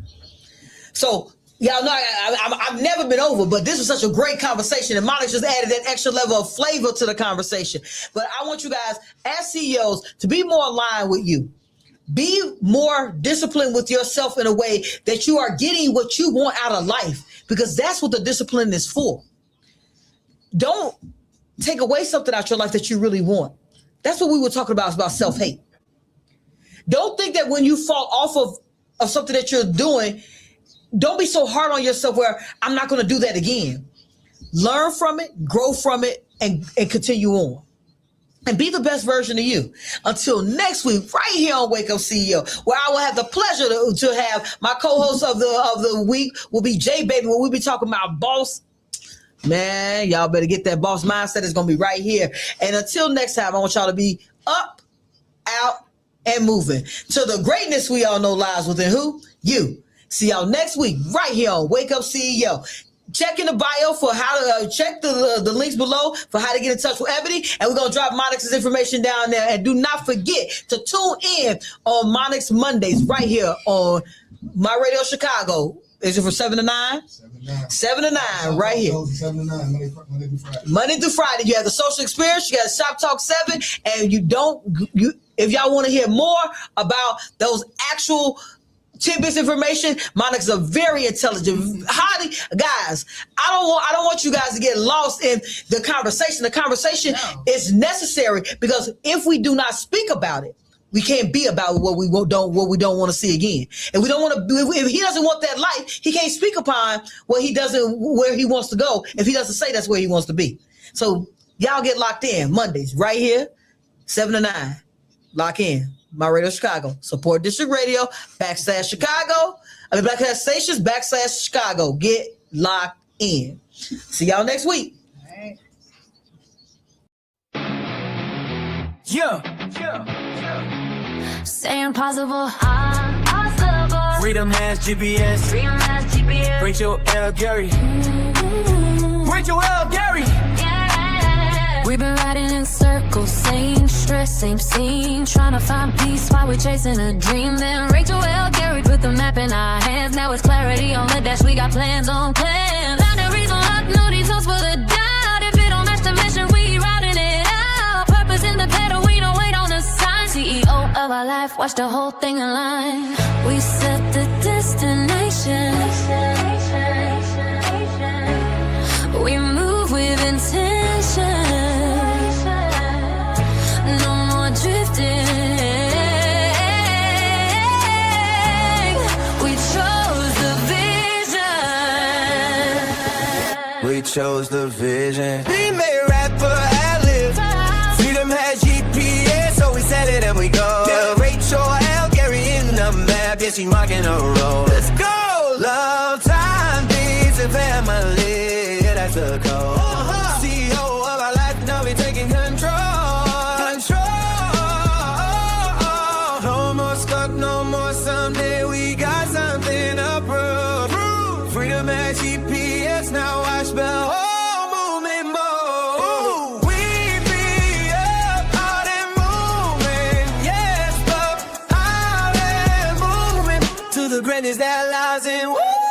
So y'all know I've never been over, but this was such a great conversation, and Monica just added that extra level of flavor to the conversation. But I want you guys, as CEOs, to be more aligned with you. Be more disciplined with yourself in a way that you are getting what you want out of life, because that's what the discipline is for. Don't take away something out your life that you really want. That's what we were talking about, is about self-hate. Don't think that when you fall off of something that you're doing, don't be so hard on yourself where I'm not going to do that again. Learn from it, grow from it, and continue on. And be the best version of you. Until next week, right here on Wake Up CEO, where I will have the pleasure to have my co-host of the week will be Jay Baby, where we'll be talking about boss. Man, y'all better get that boss mindset. It's going to be right here. And until next time, I want y'all to be up, out, and moving to the greatness we all know lies within who? You. See y'all next week, right here on Wake Up CEO. Check in the bio for how to check the links below for how to get in touch with Ebony. And we're going to drop Monix's information down there. And do not forget to tune in on Monix Mondays right here on My Radio Chicago. Is it from 7 to 9? 7 to 9, right here. 7 to 9, Monday through Friday. Monday through Friday. You have the social experience. You got Shop Talk 7. And if y'all want to hear more about those actual tidbits information. Monica's a very intelligent, highly, guys, I don't want you guys to get lost in the conversation. The conversation is necessary because if we do not speak about it, we can't be about what we don't want to see again. And we don't want to, if he doesn't want that life, he can't speak upon where he wants to go if he doesn't say that's where he wants to be. So y'all get locked in Mondays right here, 7 to 9. Lock in. My Radio Chicago. Support District Radio, /Chicago. Blackcast Stations, /Chicago. Get locked in. See y'all next week. All right. Yeah. Say impossible, impossible. Freedom has GPS. Freedom has GPS. Rachel L. Gary. Rachel L. Gary. Yeah. We've been riding in circles, same stress, same scene. Trying to find peace while we're chasing a dream. Then Rachel L. Gary put the map in our hands. Now it's clarity on the dash. We got plans on plans. Boundaries on lock, no details for the doubt. If it don't match the mission, we routing it out. Purpose in the pedal, we don't wait on the sign. CEO of our life, watch the whole thing align. We set the destination. We move with intention. No more drifting. We chose the vision. We chose the vision. Female rapper, ad-lib. Freedom has GPS, so we set it and we go. Yeah, Rachel L. Gary in the map, yeah, she marking a road. Let's go! Love, time, peace, and family, yeah, that's the code. CEO of our life, now we taking control. No more stuck, no more someday, we got something to prove. Freedom has GPS, now watch the whole movement move. We be up, out and moving, yes, but out and moving to the greatness that lies in. Woo!